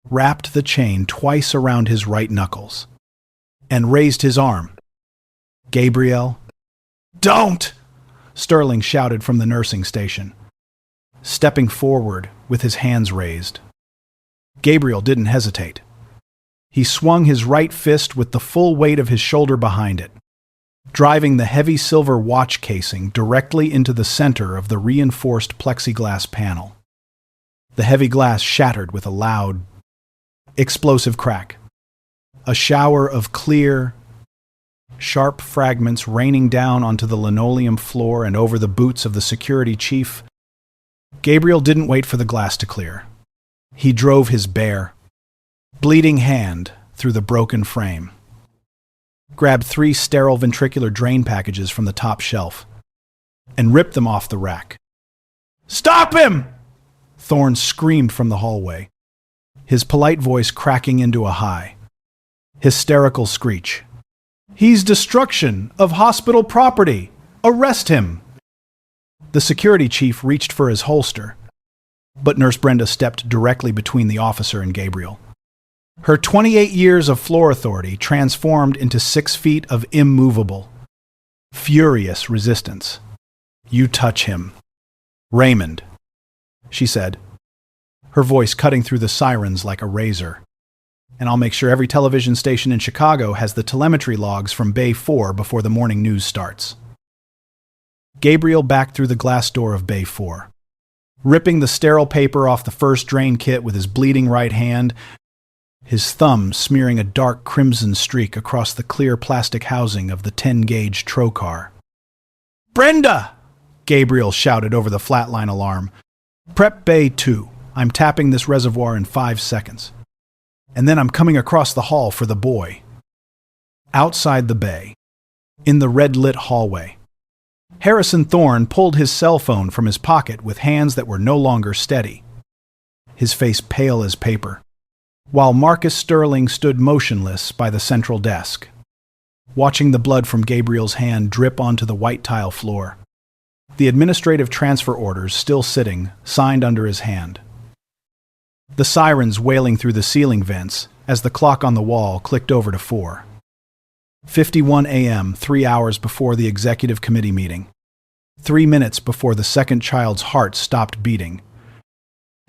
[SPEAKER 1] wrapped the chain twice around his right knuckles, and raised his arm. "Gabriel." "Don't!" Sterling shouted from the nursing station, stepping forward with his hands raised. Gabriel didn't hesitate. He swung his right fist with the full weight of his shoulder behind it, driving the heavy silver watch casing directly into the center of the reinforced plexiglass panel. The heavy glass shattered with a loud, explosive crack. A shower of clear, sharp fragments raining down onto the linoleum floor and over the boots of the security chief. Gabriel didn't wait for the glass to clear. He drove his bare, bleeding hand through the broken frame, grabbed 3 sterile ventricular drain packages from the top shelf, and ripped them off the rack. "Stop him!" Thorne screamed from the hallway, his polite voice cracking into a high, hysterical screech. "He's destruction of hospital property! Arrest him!" The security chief reached for his holster, but Nurse Brenda stepped directly between the officer and Gabriel. Her 28 years of floor authority transformed into 6 feet of immovable, furious resistance. "You touch him, Raymond," she said, her voice cutting through the sirens like a razor. "And I'll make sure every television station in Chicago has the telemetry logs from Bay 4 before the morning news starts." Gabriel backed through the glass door of Bay 4, ripping the sterile paper off the first drain kit with his bleeding right hand, his thumb smearing a dark crimson streak across the clear plastic housing of the 10-gauge trocar. "Brenda!" Gabriel shouted over the flatline alarm. "Prep Bay 2. I'm tapping this reservoir in 5 seconds. And then I'm coming across the hall for the boy." Outside the bay, in the red-lit hallway, Harrison Thorne pulled his cell phone from his pocket with hands that were no longer steady, his face pale as paper, while Marcus Sterling stood motionless by the central desk, watching the blood from Gabriel's hand drip onto the white tile floor. the administrative transfer orders still sitting, signed under his hand. The sirens wailing through the ceiling vents as the clock on the wall clicked over to 4:51 a.m., 3 hours before the executive committee meeting, 3 minutes before the second child's heart stopped beating,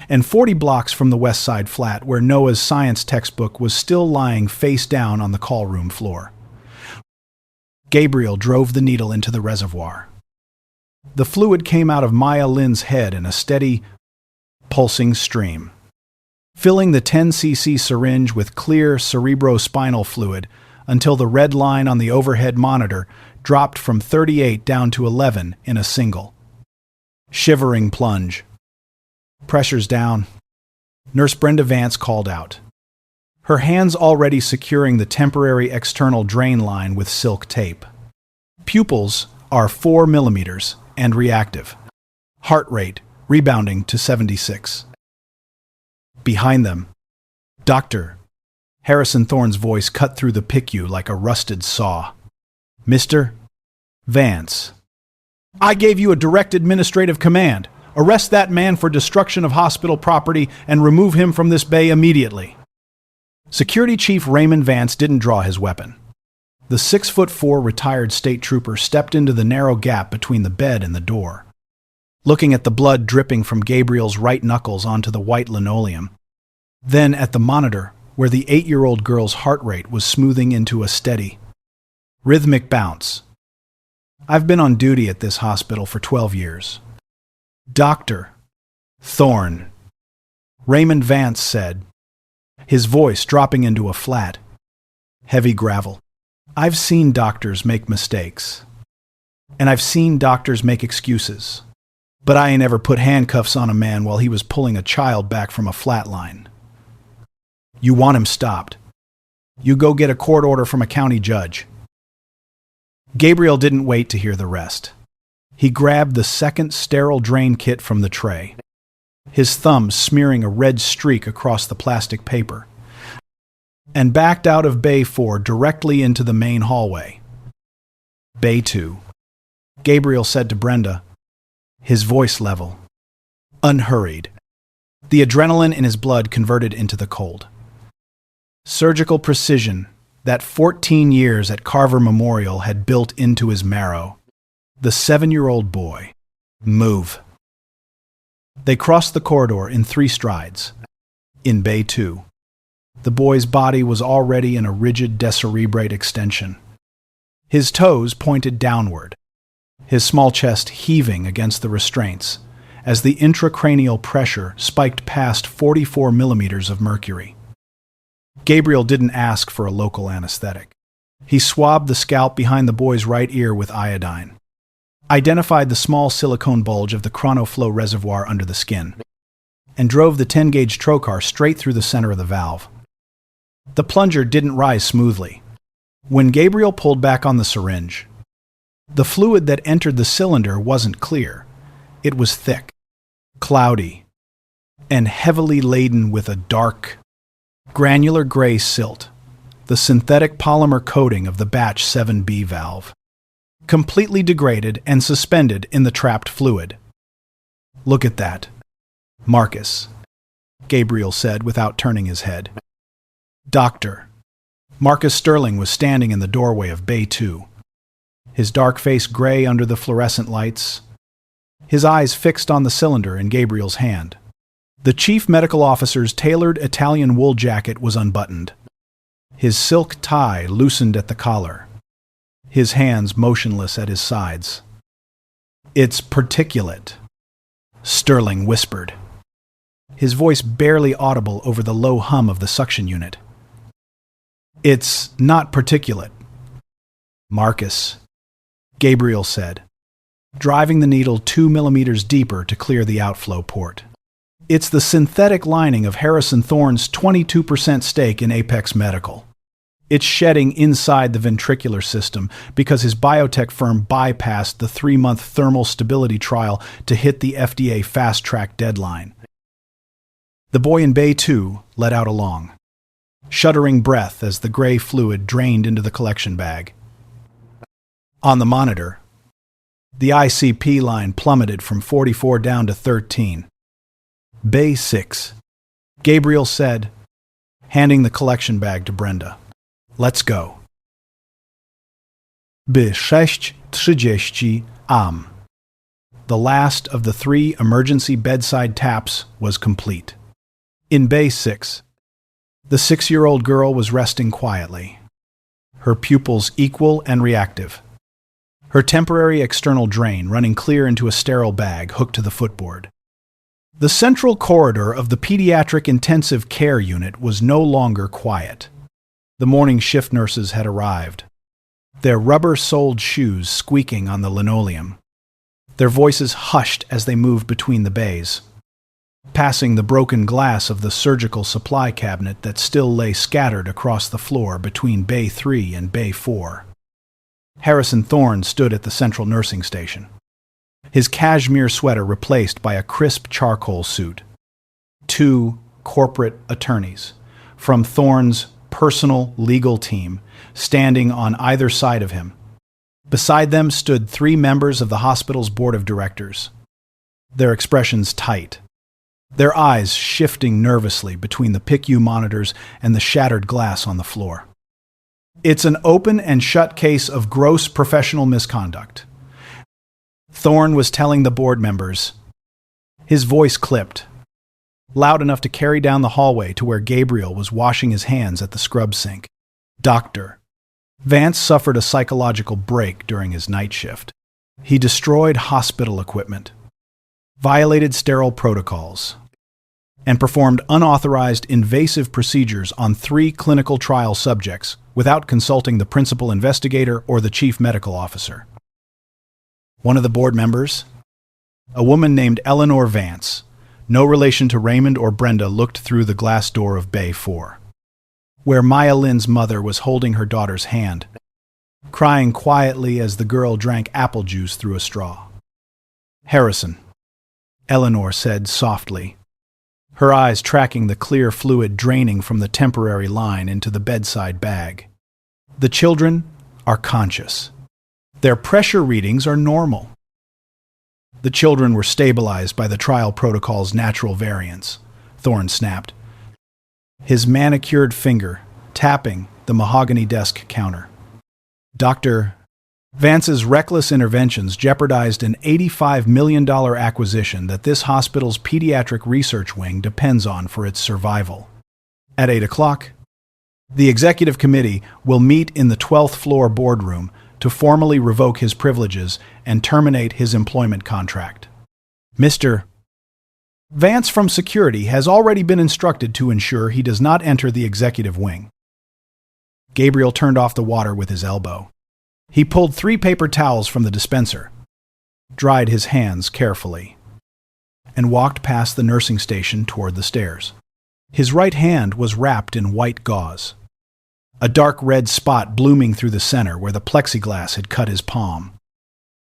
[SPEAKER 1] and 40 blocks from the West Side flat where Noah's science textbook was still lying face down on the call room floor. Gabriel drove the needle into the reservoir. The fluid came out of Maya Lin's head in a steady, pulsing stream, filling the 10 cc syringe with clear cerebrospinal fluid until the red line on the overhead monitor dropped from 38 down to 11 in a single, shivering plunge. Pressure's down. Nurse Brenda Vance called out, her hands already securing the temporary external drain line with silk tape. Pupils are 4 millimeters and reactive. Heart rate rebounding to 76. Behind them, Dr. Harrison Thorne's voice cut through the PICU like a rusted saw. Mr. Vance, I gave you a direct administrative command. Arrest that man for destruction of hospital property and remove him from this bay immediately. Security Chief Raymond Vance didn't draw his weapon. The 6'4" retired state trooper stepped into the narrow gap between the bed and the door, looking at the blood dripping from Gabriel's right knuckles onto the white linoleum, then at the monitor where the 8-year-old girl's heart rate was smoothing into a steady, rhythmic bounce. I've been on duty at this hospital for 12 years. Dr. Thorne, Raymond Vance said, his voice dropping into a flat, heavy gravel. I've seen doctors make mistakes, and I've seen doctors make excuses, but I ain't ever put handcuffs on a man while he was pulling a child back from a flatline. You want him stopped. You go get a court order from a county judge. Gabriel didn't wait to hear the rest. He grabbed the second sterile drain kit from the tray, his thumb smearing a red streak across the plastic paper, and backed out of Bay 4 directly into the main hallway. Bay 2, Gabriel said to Brenda, his voice level, unhurried, the adrenaline in his blood converted into the cold. Surgical precision that 14 years at Carver Memorial had built into his marrow. The 7-year-old boy. Move. They crossed the corridor in 3 strides. In Bay 2, the boy's body was already in a rigid descerebrate extension. His toes pointed downward, his small chest heaving against the restraints as the intracranial pressure spiked past 44 millimeters of mercury. Gabriel didn't ask for a local anesthetic. He swabbed the scalp behind the boy's right ear with iodine, identified the small silicone bulge of the chronoflow reservoir under the skin, and drove the 10-gauge trocar straight through the center of the valve. The plunger didn't rise smoothly. When Gabriel pulled back on the syringe, the fluid that entered the cylinder wasn't clear. It was thick, cloudy, and heavily laden with a dark, granular gray silt, the synthetic polymer coating of the batch 7B valve, completely degraded and suspended in the trapped fluid. Look at that, Marcus, Gabriel said without turning his head. Doctor. Marcus Sterling was standing in the doorway of Bay 2, his dark face gray under the fluorescent lights, his eyes fixed on the cylinder in Gabriel's hand. The chief medical officer's tailored Italian wool jacket was unbuttoned, his silk tie loosened at the collar, his hands motionless at his sides. It's particulate, Sterling whispered, his voice barely audible over the low hum of the suction unit. It's not particulate, Marcus, Gabriel said, driving the needle 2 millimeters deeper to clear the outflow port. It's the synthetic lining of Harrison Thorne's 22% stake in Apex Medical. It's shedding inside the ventricular system because his biotech firm bypassed the 3-month thermal stability trial to hit the FDA fast-track deadline. The boy in Bay 2 let out a long, shuddering breath as the gray fluid drained into the collection bag. On the monitor, The ICP line plummeted from 44 down to 13. Bay 6, Gabriel said, handing the collection bag to Brenda. Let's go. By 6:30 am. The last of the 3 emergency bedside taps was complete. In Bay 6, the 6-year-old girl was resting quietly, her pupils equal and reactive, her temporary external drain running clear into a sterile bag hooked to the footboard. The central corridor of the pediatric intensive care unit was no longer quiet. The morning shift nurses had arrived, their rubber-soled shoes squeaking on the linoleum, their voices hushed as they moved between the bays, passing the broken glass of the surgical supply cabinet that still lay scattered across the floor between Bay 3 and Bay 4. Harrison Thorne stood at the central nursing station, his cashmere sweater replaced by a crisp charcoal suit. 2 corporate attorneys from Thorne's personal legal team standing on either side of him. Beside them stood 3 members of the hospital's board of directors, their expressions tight, their eyes shifting nervously between the PICU monitors and the shattered glass on the floor. It's an open and shut case of gross professional misconduct, Thorne was telling the board members. His voice clipped, loud enough to carry down the hallway to where Gabriel was washing his hands at the scrub sink. Doctor. Vance suffered a psychological break during his night shift. He destroyed hospital equipment, violated sterile protocols, and performed unauthorized invasive procedures on 3 clinical trial subjects without consulting the principal investigator or the chief medical officer. One of the board members, a woman named Eleanor Vance, no relation to Raymond or Brenda, looked through the glass door of Bay 4, where Maya Lynn's mother was holding her daughter's hand, crying quietly as the girl drank apple juice through a straw. Harrison, Eleanor said softly, her eyes tracking the clear fluid draining from the temporary line into the bedside bag. The children are conscious. Their pressure readings are normal. The children were stabilized by the trial protocol's natural variants, Thorne snapped, his manicured finger tapping the mahogany desk counter. Dr. Vance's reckless interventions jeopardized an $85 million acquisition that this hospital's pediatric research wing depends on for its survival. At 8 o'clock, the executive committee will meet in the 12th floor boardroom to formally revoke his privileges and terminate his employment contract. Mr. Vance from security has already been instructed to ensure he does not enter the executive wing. Gabriel turned off the water with his elbow. He pulled 3 paper towels from the dispenser, dried his hands carefully, and walked past the nursing station toward the stairs. His right hand was wrapped in white gauze, a dark red spot blooming through the center where the plexiglass had cut his palm,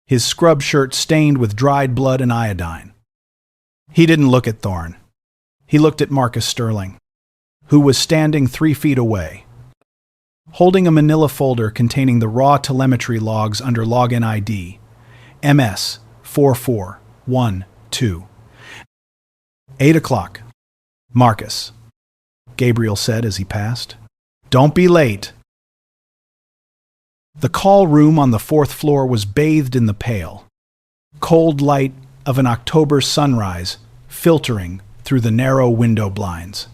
[SPEAKER 1] his scrub shirt stained with dried blood and iodine. He didn't look at Thorne. He looked at Marcus Sterling, who was standing 3 feet away, holding a manila folder containing the raw telemetry logs under login ID, MS 4412. 8 o'clock. Marcus, Gabriel said as he passed. Don't be late. The call room on the 4th floor was bathed in the pale, cold light of an October sunrise filtering through the narrow window blinds.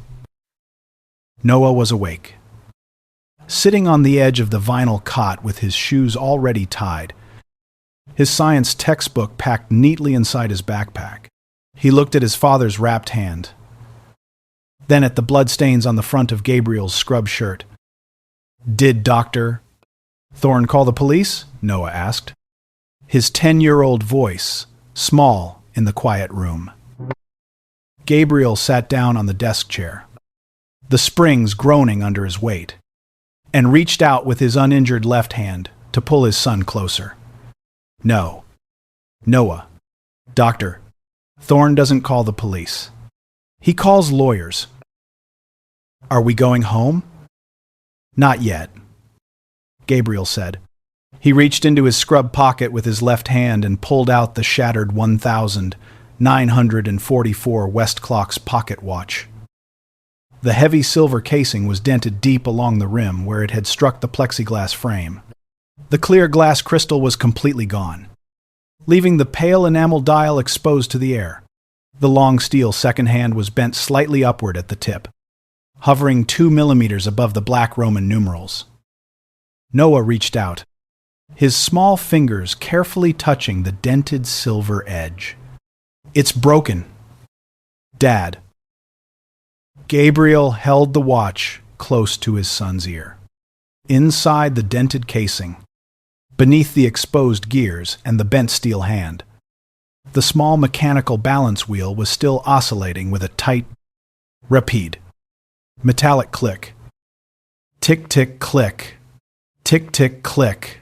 [SPEAKER 1] Noah was awake, sitting on the edge of the vinyl cot with his shoes already tied, his science textbook packed neatly inside his backpack. He looked at his father's wrapped hand, then at the bloodstains on the front of Gabriel's scrub shirt. Did Dr. Thorne call the police? Noah asked, his 10-year-old voice small in the quiet room. Gabriel sat down on the desk chair, the springs groaning under his weight, and reached out with his uninjured left hand to pull his son closer. No. Noah. Doctor. Thorne doesn't call the police. He calls lawyers. Are we going home? Not yet, Gabriel said, He reached into his scrub pocket with his left hand and pulled out the shattered 1944 Westclock's pocket watch. The heavy silver casing was dented deep along the rim where it had struck the plexiglass frame. The clear glass crystal was completely gone, leaving the pale enamel dial exposed to the air. The long steel second hand was bent slightly upward at the tip, hovering 2 millimeters above the black Roman numerals. Noah reached out, his small fingers carefully touching the dented silver edge. "It's broken, Dad." Gabriel held the watch close to his son's ear. Inside the dented casing, beneath the exposed gears and the bent steel hand, the small mechanical balance wheel was still oscillating with a tight, rapide, metallic click. Tick-tick-click. Tick-tick-click.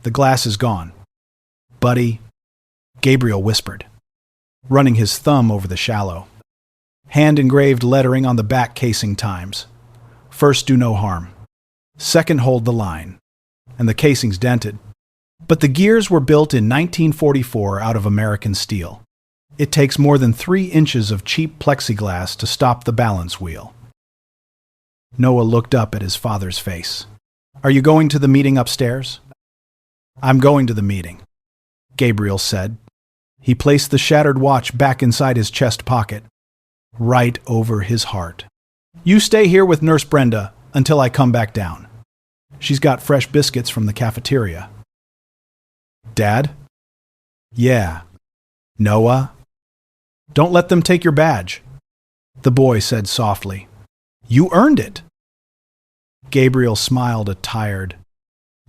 [SPEAKER 1] "The glass is gone, buddy," Gabriel whispered, running his thumb over the shallow, hand-engraved lettering on the back casing times. "First, do no harm. Second, hold the line." And the casing's dented. But the gears were built in 1944 out of American steel. It takes more than 3 inches of cheap plexiglass to stop the balance wheel. Noah looked up at his father's face. "Are you going to the meeting upstairs?" "I'm going to the meeting," Gabriel said. He placed the shattered watch back inside his chest pocket, right over his heart. "You stay here with Nurse Brenda until I come back down. She's got fresh biscuits from the cafeteria." "Dad?" "Yeah." "Noah?" "Don't let them take your badge," the boy said softly. "You earned it." Gabriel smiled a tired,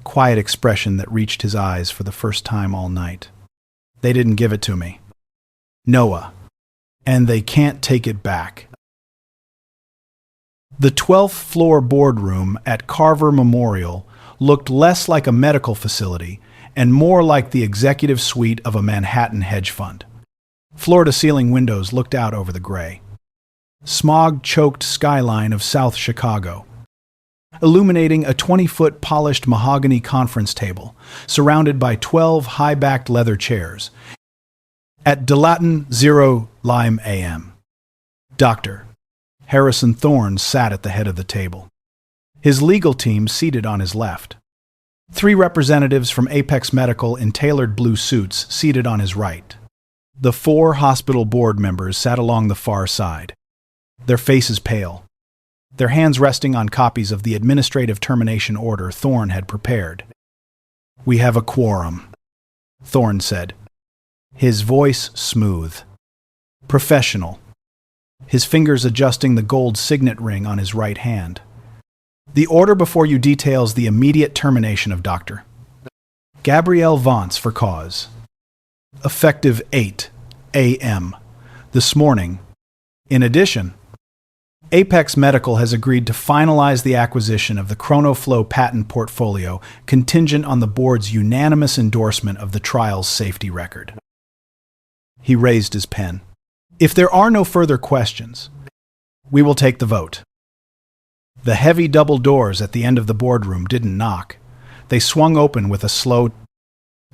[SPEAKER 1] quiet expression that reached his eyes for the first time all night. "They didn't give it to me, Noah, and they can't take it back." The 12th floor boardroom at Carver Memorial looked less like a medical facility and more like the executive suite of a Manhattan hedge fund. Floor-to-ceiling windows looked out over the gray, smog-choked skyline of South Chicago, illuminating a 20-foot polished mahogany conference table surrounded by 12 high-backed leather chairs. At Dilaton 0 Lime AM, Dr. Harrison Thorne sat at the head of the table, his legal team seated on his left. 3 representatives from Apex Medical in tailored blue suits seated on his right. The 4 hospital board members sat along the far side, their faces pale, their hands resting on copies of the administrative termination order Thorne had prepared. "We have a quorum," Thorne said, his voice smooth, professional, his fingers adjusting the gold signet ring on his right hand. "The order before you details the immediate termination of Dr. Gabrielle Vance for cause, effective 8 a.m. this morning. In addition, Apex Medical has agreed to finalize the acquisition of the ChronoFlow patent portfolio contingent on the board's unanimous endorsement of the trial's safety record." He raised his pen. "If there are no further questions, we will take the vote." The heavy double doors at the end of the boardroom didn't knock. They swung open with a slow,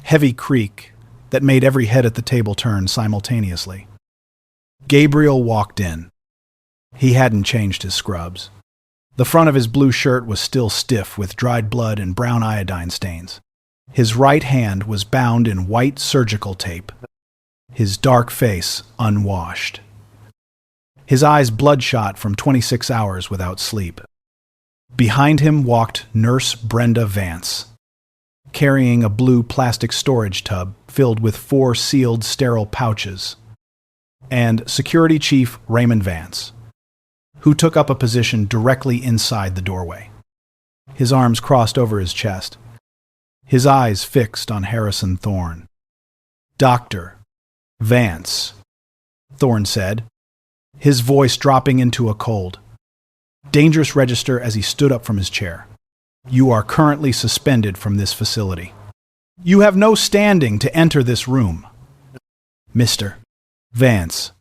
[SPEAKER 1] heavy creak that made every head at the table turn simultaneously. Gabriel walked in. He hadn't changed his scrubs. The front of his blue shirt was still stiff with dried blood and brown iodine stains. His right hand was bound in white surgical tape, his dark face unwashed, his eyes bloodshot from 26 hours without sleep. Behind him walked Nurse Brenda Vance, carrying a blue plastic storage tub filled with 4 sealed sterile pouches, and Security Chief Raymond Vance, who took up a position directly inside the doorway, his arms crossed over his chest, his eyes fixed on Harrison Thorne. "Dr. Vance," Thorne said, his voice dropping into a cold, dangerous register as he stood up from his chair. "You are currently suspended from this facility. You have no standing to enter this room. Mr. Vance,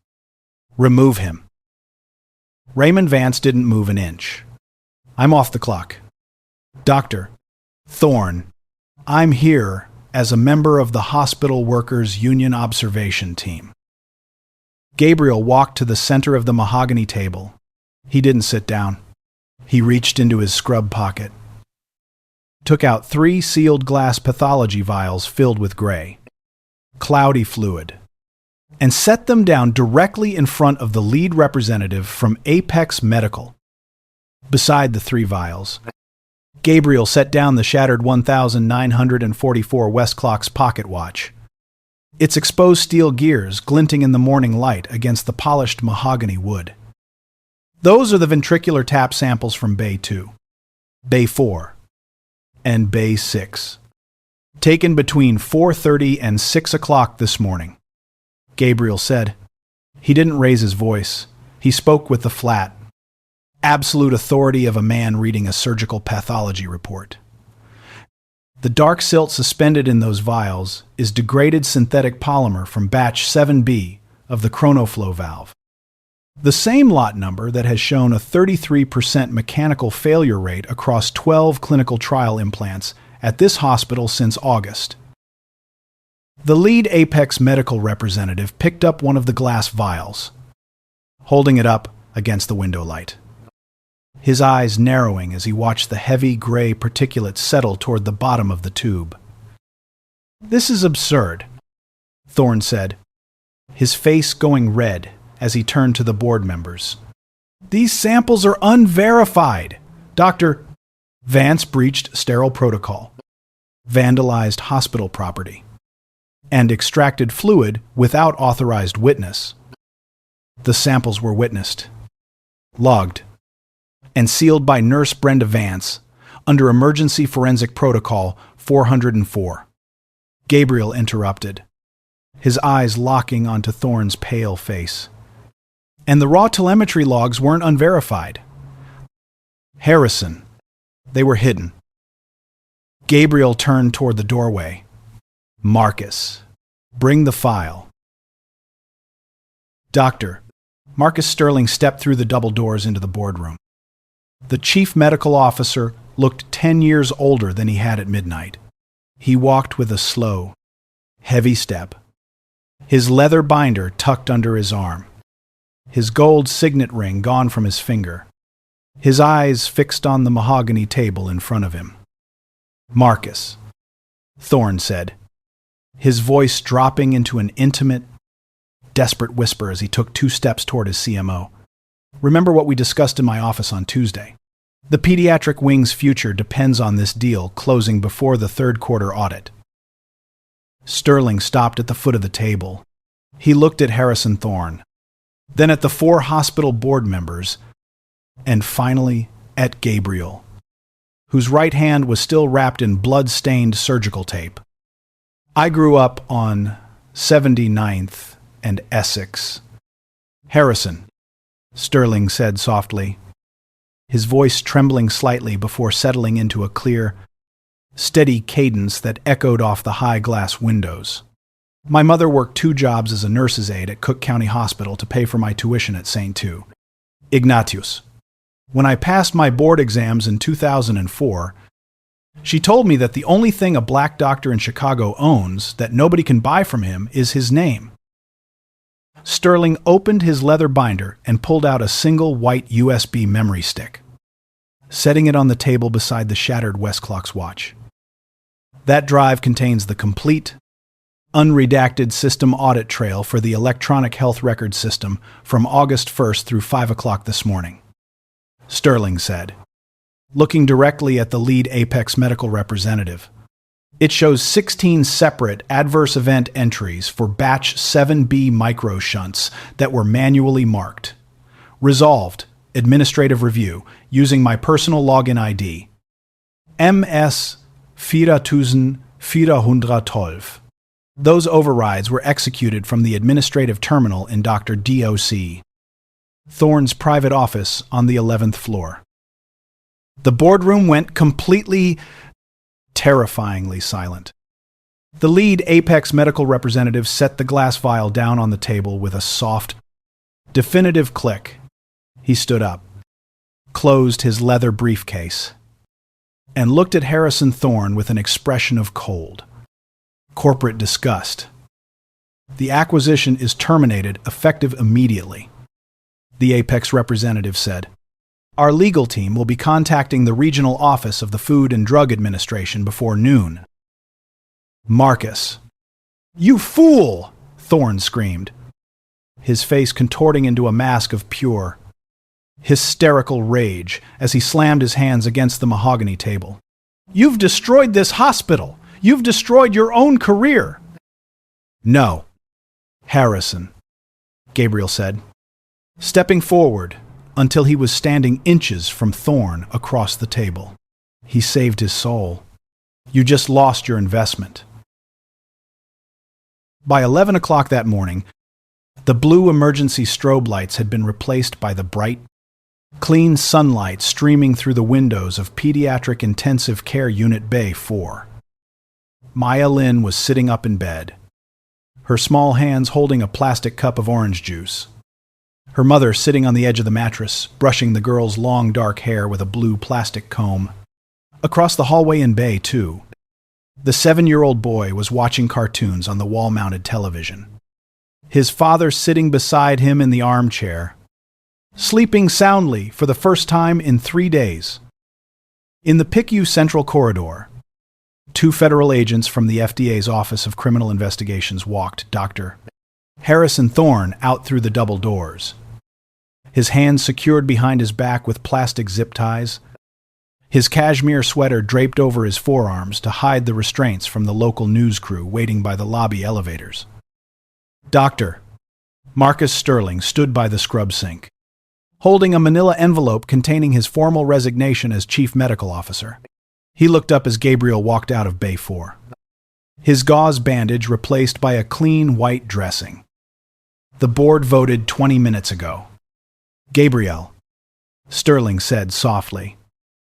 [SPEAKER 1] remove him." Raymond Vance didn't move an inch. "I'm off the clock. Dr. Thorne I'm here as a member of the Hospital Workers Union Observation Team. Gabriel walked to the center of the mahogany table. He didn't sit down. He reached into his scrub pocket, took out 3 sealed glass pathology vials filled with gray, cloudy fluid, and set them down directly in front of the lead representative from Apex Medical. Beside the 3 vials, Gabriel set down the shattered 1944 Westclock's pocket watch, its exposed steel gears glinting in the morning light against the polished mahogany wood. Those are the ventricular tap samples from Bay 2, Bay 4, and Bay 6, taken between 4:30 and 6 o'clock this morning. Gabriel said. He didn't raise his voice. He spoke with the flat, absolute authority of a man reading a surgical pathology report. The dark silt suspended in those vials is degraded synthetic polymer from batch 7B of the chronoflow valve, the same lot number that has shown a 33% mechanical failure rate across 12 clinical trial implants at this hospital since August. The lead Apex Medical representative picked up one of the glass vials, holding it up against the window light, his eyes narrowing as he watched the heavy gray particulate settle toward the bottom of the tube. "This is absurd," Thorne said, his face going red as he turned to the board members. "These samples are unverified. Dr. Vance breached sterile protocol, vandalized hospital property, and extracted fluid without authorized witness. The samples were witnessed, logged, and sealed by Nurse Brenda Vance under Emergency Forensic Protocol 404. Gabriel interrupted, his eyes locking onto Thorne's pale face. "And the raw telemetry logs weren't unverified. Harrison. They were hidden." Gabriel turned toward the doorway. "Marcus, bring the file." "Doctor." Marcus Sterling stepped through the double doors into the boardroom. The chief medical officer looked 10 years older than he had at midnight. He walked with a slow, heavy step, his leather binder tucked under his arm, his gold signet ring gone from his finger, his eyes fixed on the mahogany table in front of him. "Marcus," Thorne said, his voice dropping into an intimate, desperate whisper as he took 2 steps toward his CMO. "Remember what we discussed in my office on Tuesday. The pediatric wing's future depends on this deal closing before the 3rd quarter audit." Sterling stopped at the foot of the table. He looked at Harrison Thorne, then at the 4 hospital board members, and finally at Gabriel, whose right hand was still wrapped in blood-stained surgical tape. "I grew up on 79th and Essex." "Harrison," Sterling said softly, his voice trembling slightly before settling into a clear, steady cadence that echoed off the high glass windows. "My mother worked 2 jobs as a nurse's aide at Cook County Hospital to pay for my tuition at St. Two. Ignatius. When I passed my board exams in 2004, she told me that the only thing a black doctor in Chicago owns that nobody can buy from him is his name." Sterling opened his leather binder and pulled out a single white USB memory stick, setting it on the table beside the shattered Westclock's watch. "That drive contains the complete, unredacted system audit trail for the electronic health record system from August 1st through 5 o'clock this morning," Sterling said, looking directly at the lead Apex Medical representative. "It shows 16 separate adverse event entries for batch 7B microshunts that were manually marked. Resolved, administrative review, using my personal login ID, MS 4412. Those overrides were executed from the administrative terminal in Dr. DOC Thorne's private office on the 11th floor." The boardroom went completely, terrifyingly silent. The lead Apex Medical representative set the glass vial down on the table with a soft, definitive click. He stood up, closed his leather briefcase, and looked at Harrison Thorne with an expression of cold, corporate disgust. The acquisition is terminated, effective immediately, the Apex representative said. Our legal team will be contacting the regional office of the Food and Drug Administration before noon. Marcus. You fool! Thorne screamed, his face contorting into a mask of pure, hysterical rage as he slammed his hands against the mahogany table. You've destroyed this hospital! You've destroyed your own career! No, Harrison, Gabriel said, stepping forward until he was standing inches from Thorne across the table. He saved his soul. You just lost your investment. By 11 o'clock that morning, the blue emergency strobe lights had been replaced by the bright, clean sunlight streaming through the windows of Pediatric Intensive Care Unit Bay 4. Maya Lin was sitting up in bed, her small hands holding a plastic cup of orange juice. Her mother sitting on the edge of the mattress, brushing the girl's long dark hair with a blue plastic comb. Across the hallway in Bay 2, the 7-year-old boy was watching cartoons on the wall-mounted television. His father sitting beside him in the armchair, sleeping soundly for the first time in 3 days. In the PICU Central Corridor, 2 federal agents from the FDA's Office of Criminal Investigations walked Dr. Harrison Thorne out through the double doors, his hands secured behind his back with plastic zip ties, his cashmere sweater draped over his forearms to hide the restraints from the local news crew waiting by the lobby elevators. Dr. Marcus Sterling stood by the scrub sink, holding a manila envelope containing his formal resignation as chief medical officer. He looked up as Gabriel walked out of Bay 4, his gauze bandage replaced by a clean white dressing. The board voted 20 minutes ago. Gabriel, Sterling said softly.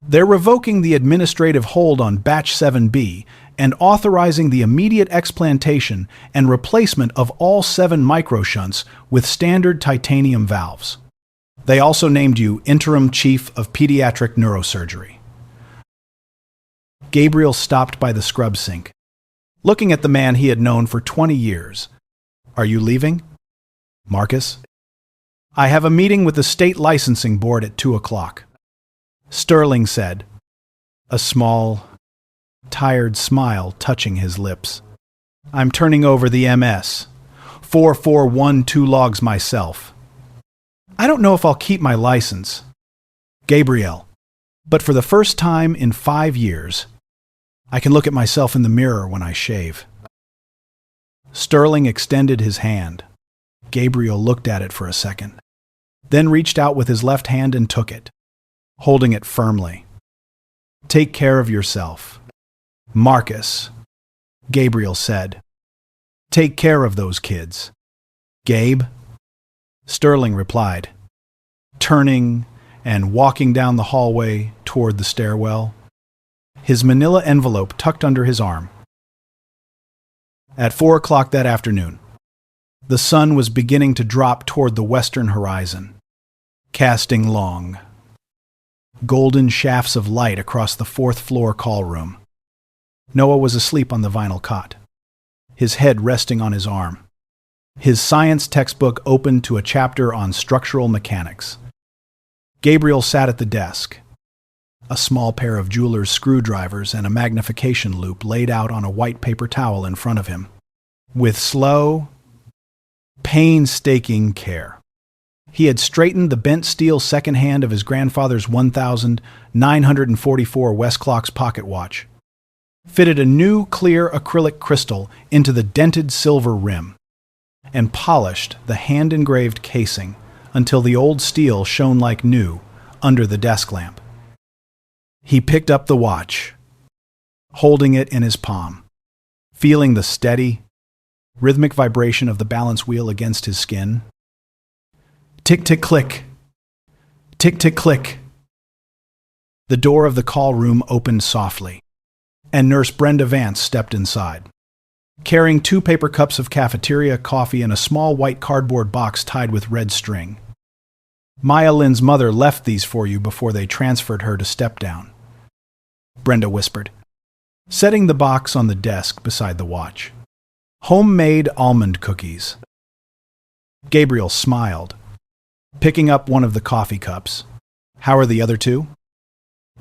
[SPEAKER 1] They're revoking the administrative hold on Batch 7B and authorizing the immediate explantation and replacement of all 7 microshunts with standard titanium valves. They also named you Interim Chief of Pediatric Neurosurgery. Gabriel stopped by the scrub sink, looking at the man he had known for 20 years. Are you leaving? Marcus? I have a meeting with the state licensing board at 2 o'clock. Sterling said, a small, tired smile touching his lips. I'm turning over the MS. 4412 logs myself. I don't know if I'll keep my license, Gabriel, but for the first time in 5 years, I can look at myself in the mirror when I shave. Sterling extended his hand. Gabriel looked at it for a second, then reached out with his left hand and took it, holding it firmly. Take care of yourself. Marcus, Gabriel said. Take care of those kids. Gabe? Sterling replied, turning and walking down the hallway toward the stairwell, his manila envelope tucked under his arm. At 4 o'clock that afternoon, the sun was beginning to drop toward the western horizon, casting long, golden shafts of light across the 4th-floor call room. Noah was asleep on the vinyl cot, his head resting on his arm, his science textbook open to a chapter on structural mechanics. Gabriel sat at the desk, a small pair of jeweler's screwdrivers and a magnification loupe laid out on a white paper towel in front of him. With slow, painstaking care, he had straightened the bent steel second hand of his grandfather's 1944 Westclock's pocket watch, fitted a new clear acrylic crystal into the dented silver rim, and polished the hand-engraved casing until the old steel shone like new under the desk lamp. He picked up the watch, holding it in his palm, feeling the steady, rhythmic vibration of the balance wheel against his skin. Tick-tick-click. Tick-tick-click. The door of the call room opened softly, and Nurse Brenda Vance stepped inside, carrying 2 paper cups of cafeteria coffee and a small white cardboard box tied with red string. Maya Lin's mother left these for you before they transferred her to step down. Brenda whispered, setting the box on the desk beside the watch. Homemade almond cookies. Gabriel smiled, picking up one of the coffee cups. How are the other two?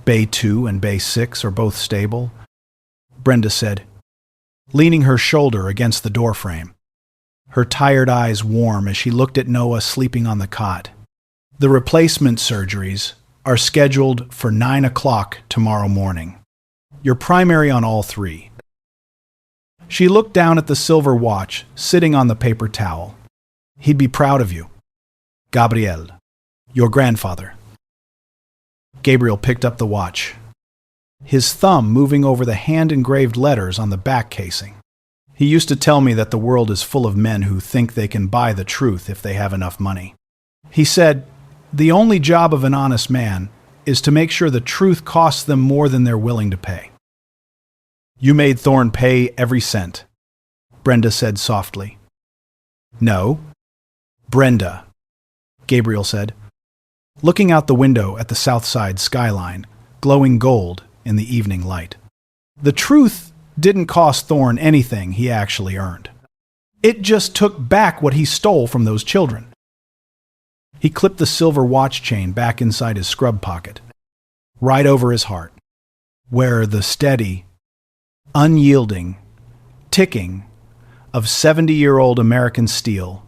[SPEAKER 1] Bay 2 and Bay 6 are both stable, Brenda said, leaning her shoulder against the doorframe. Her tired eyes warm as she looked at Noah sleeping on the cot. The replacement surgeries are scheduled for 9 o'clock tomorrow morning. You're primary on all three. She looked down at the silver watch sitting on the paper towel. He'd be proud of you. Gabriel, your grandfather. Gabriel picked up the watch, his thumb moving over the hand-engraved letters on the back casing. He used to tell me that the world is full of men who think they can buy the truth if they have enough money. He said, the only job of an honest man is to make sure the truth costs them more than they're willing to pay. You made Thorne pay every cent, Brenda said softly. No, Brenda, Gabriel said, looking out the window at the south side skyline, glowing gold in the evening light. The truth didn't cost Thorne anything he actually earned. It just took back what he stole from those children. He clipped the silver watch chain back inside his scrub pocket, right over his heart, where the steady, unyielding ticking of 70-year-old American steel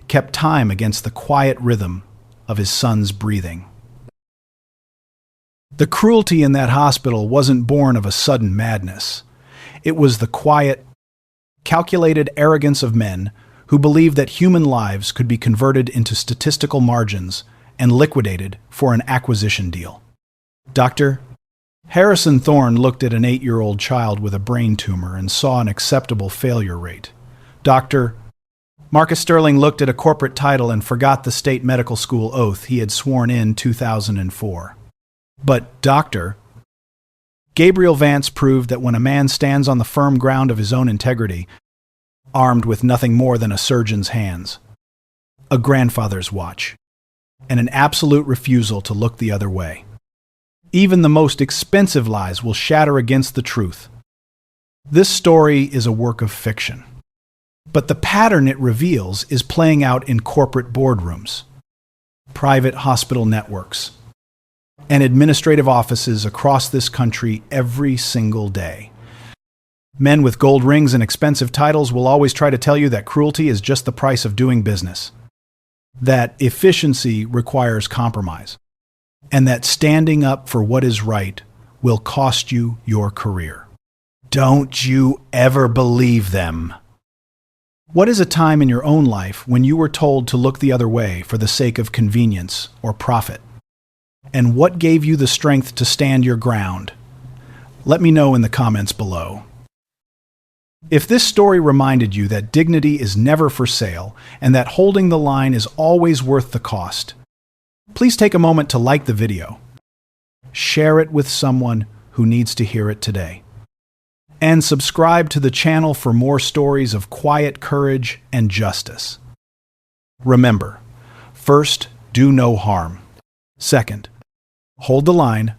[SPEAKER 1] kept time against the quiet rhythm of his son's breathing. The cruelty in that hospital wasn't born of a sudden madness. It was the quiet, calculated arrogance of men who believed that human lives could be converted into statistical margins and liquidated for an acquisition deal. Dr. Harrison Thorne looked at an 8-year-old child with a brain tumor and saw an acceptable failure rate. Dr. Marcus Sterling looked at a corporate title and forgot the state medical school oath he had sworn in 2004. But Dr. Gabriel Vance proved that when a man stands on the firm ground of his own integrity, armed with nothing more than a surgeon's hands, a grandfather's watch, and an absolute refusal to look the other way, even the most expensive lies will shatter against the truth. This story is a work of fiction, but the pattern it reveals is playing out in corporate boardrooms, private hospital networks, and administrative offices across this country every single day. Men with gold rings and expensive titles will always try to tell you that cruelty is just the price of doing business, that efficiency requires compromise, and that standing up for what is right will cost you your career. Don't you ever believe them. What is a time in your own life when you were told to look the other way for the sake of convenience or profit? And what gave you the strength to stand your ground? Let me know in the comments below. If this story reminded you that dignity is never for sale and that holding the line is always worth the cost, please take a moment to like the video, share it with someone who needs to hear it today, and subscribe to the channel for more stories of quiet courage and justice. Remember, first, do no harm. Second, hold the line.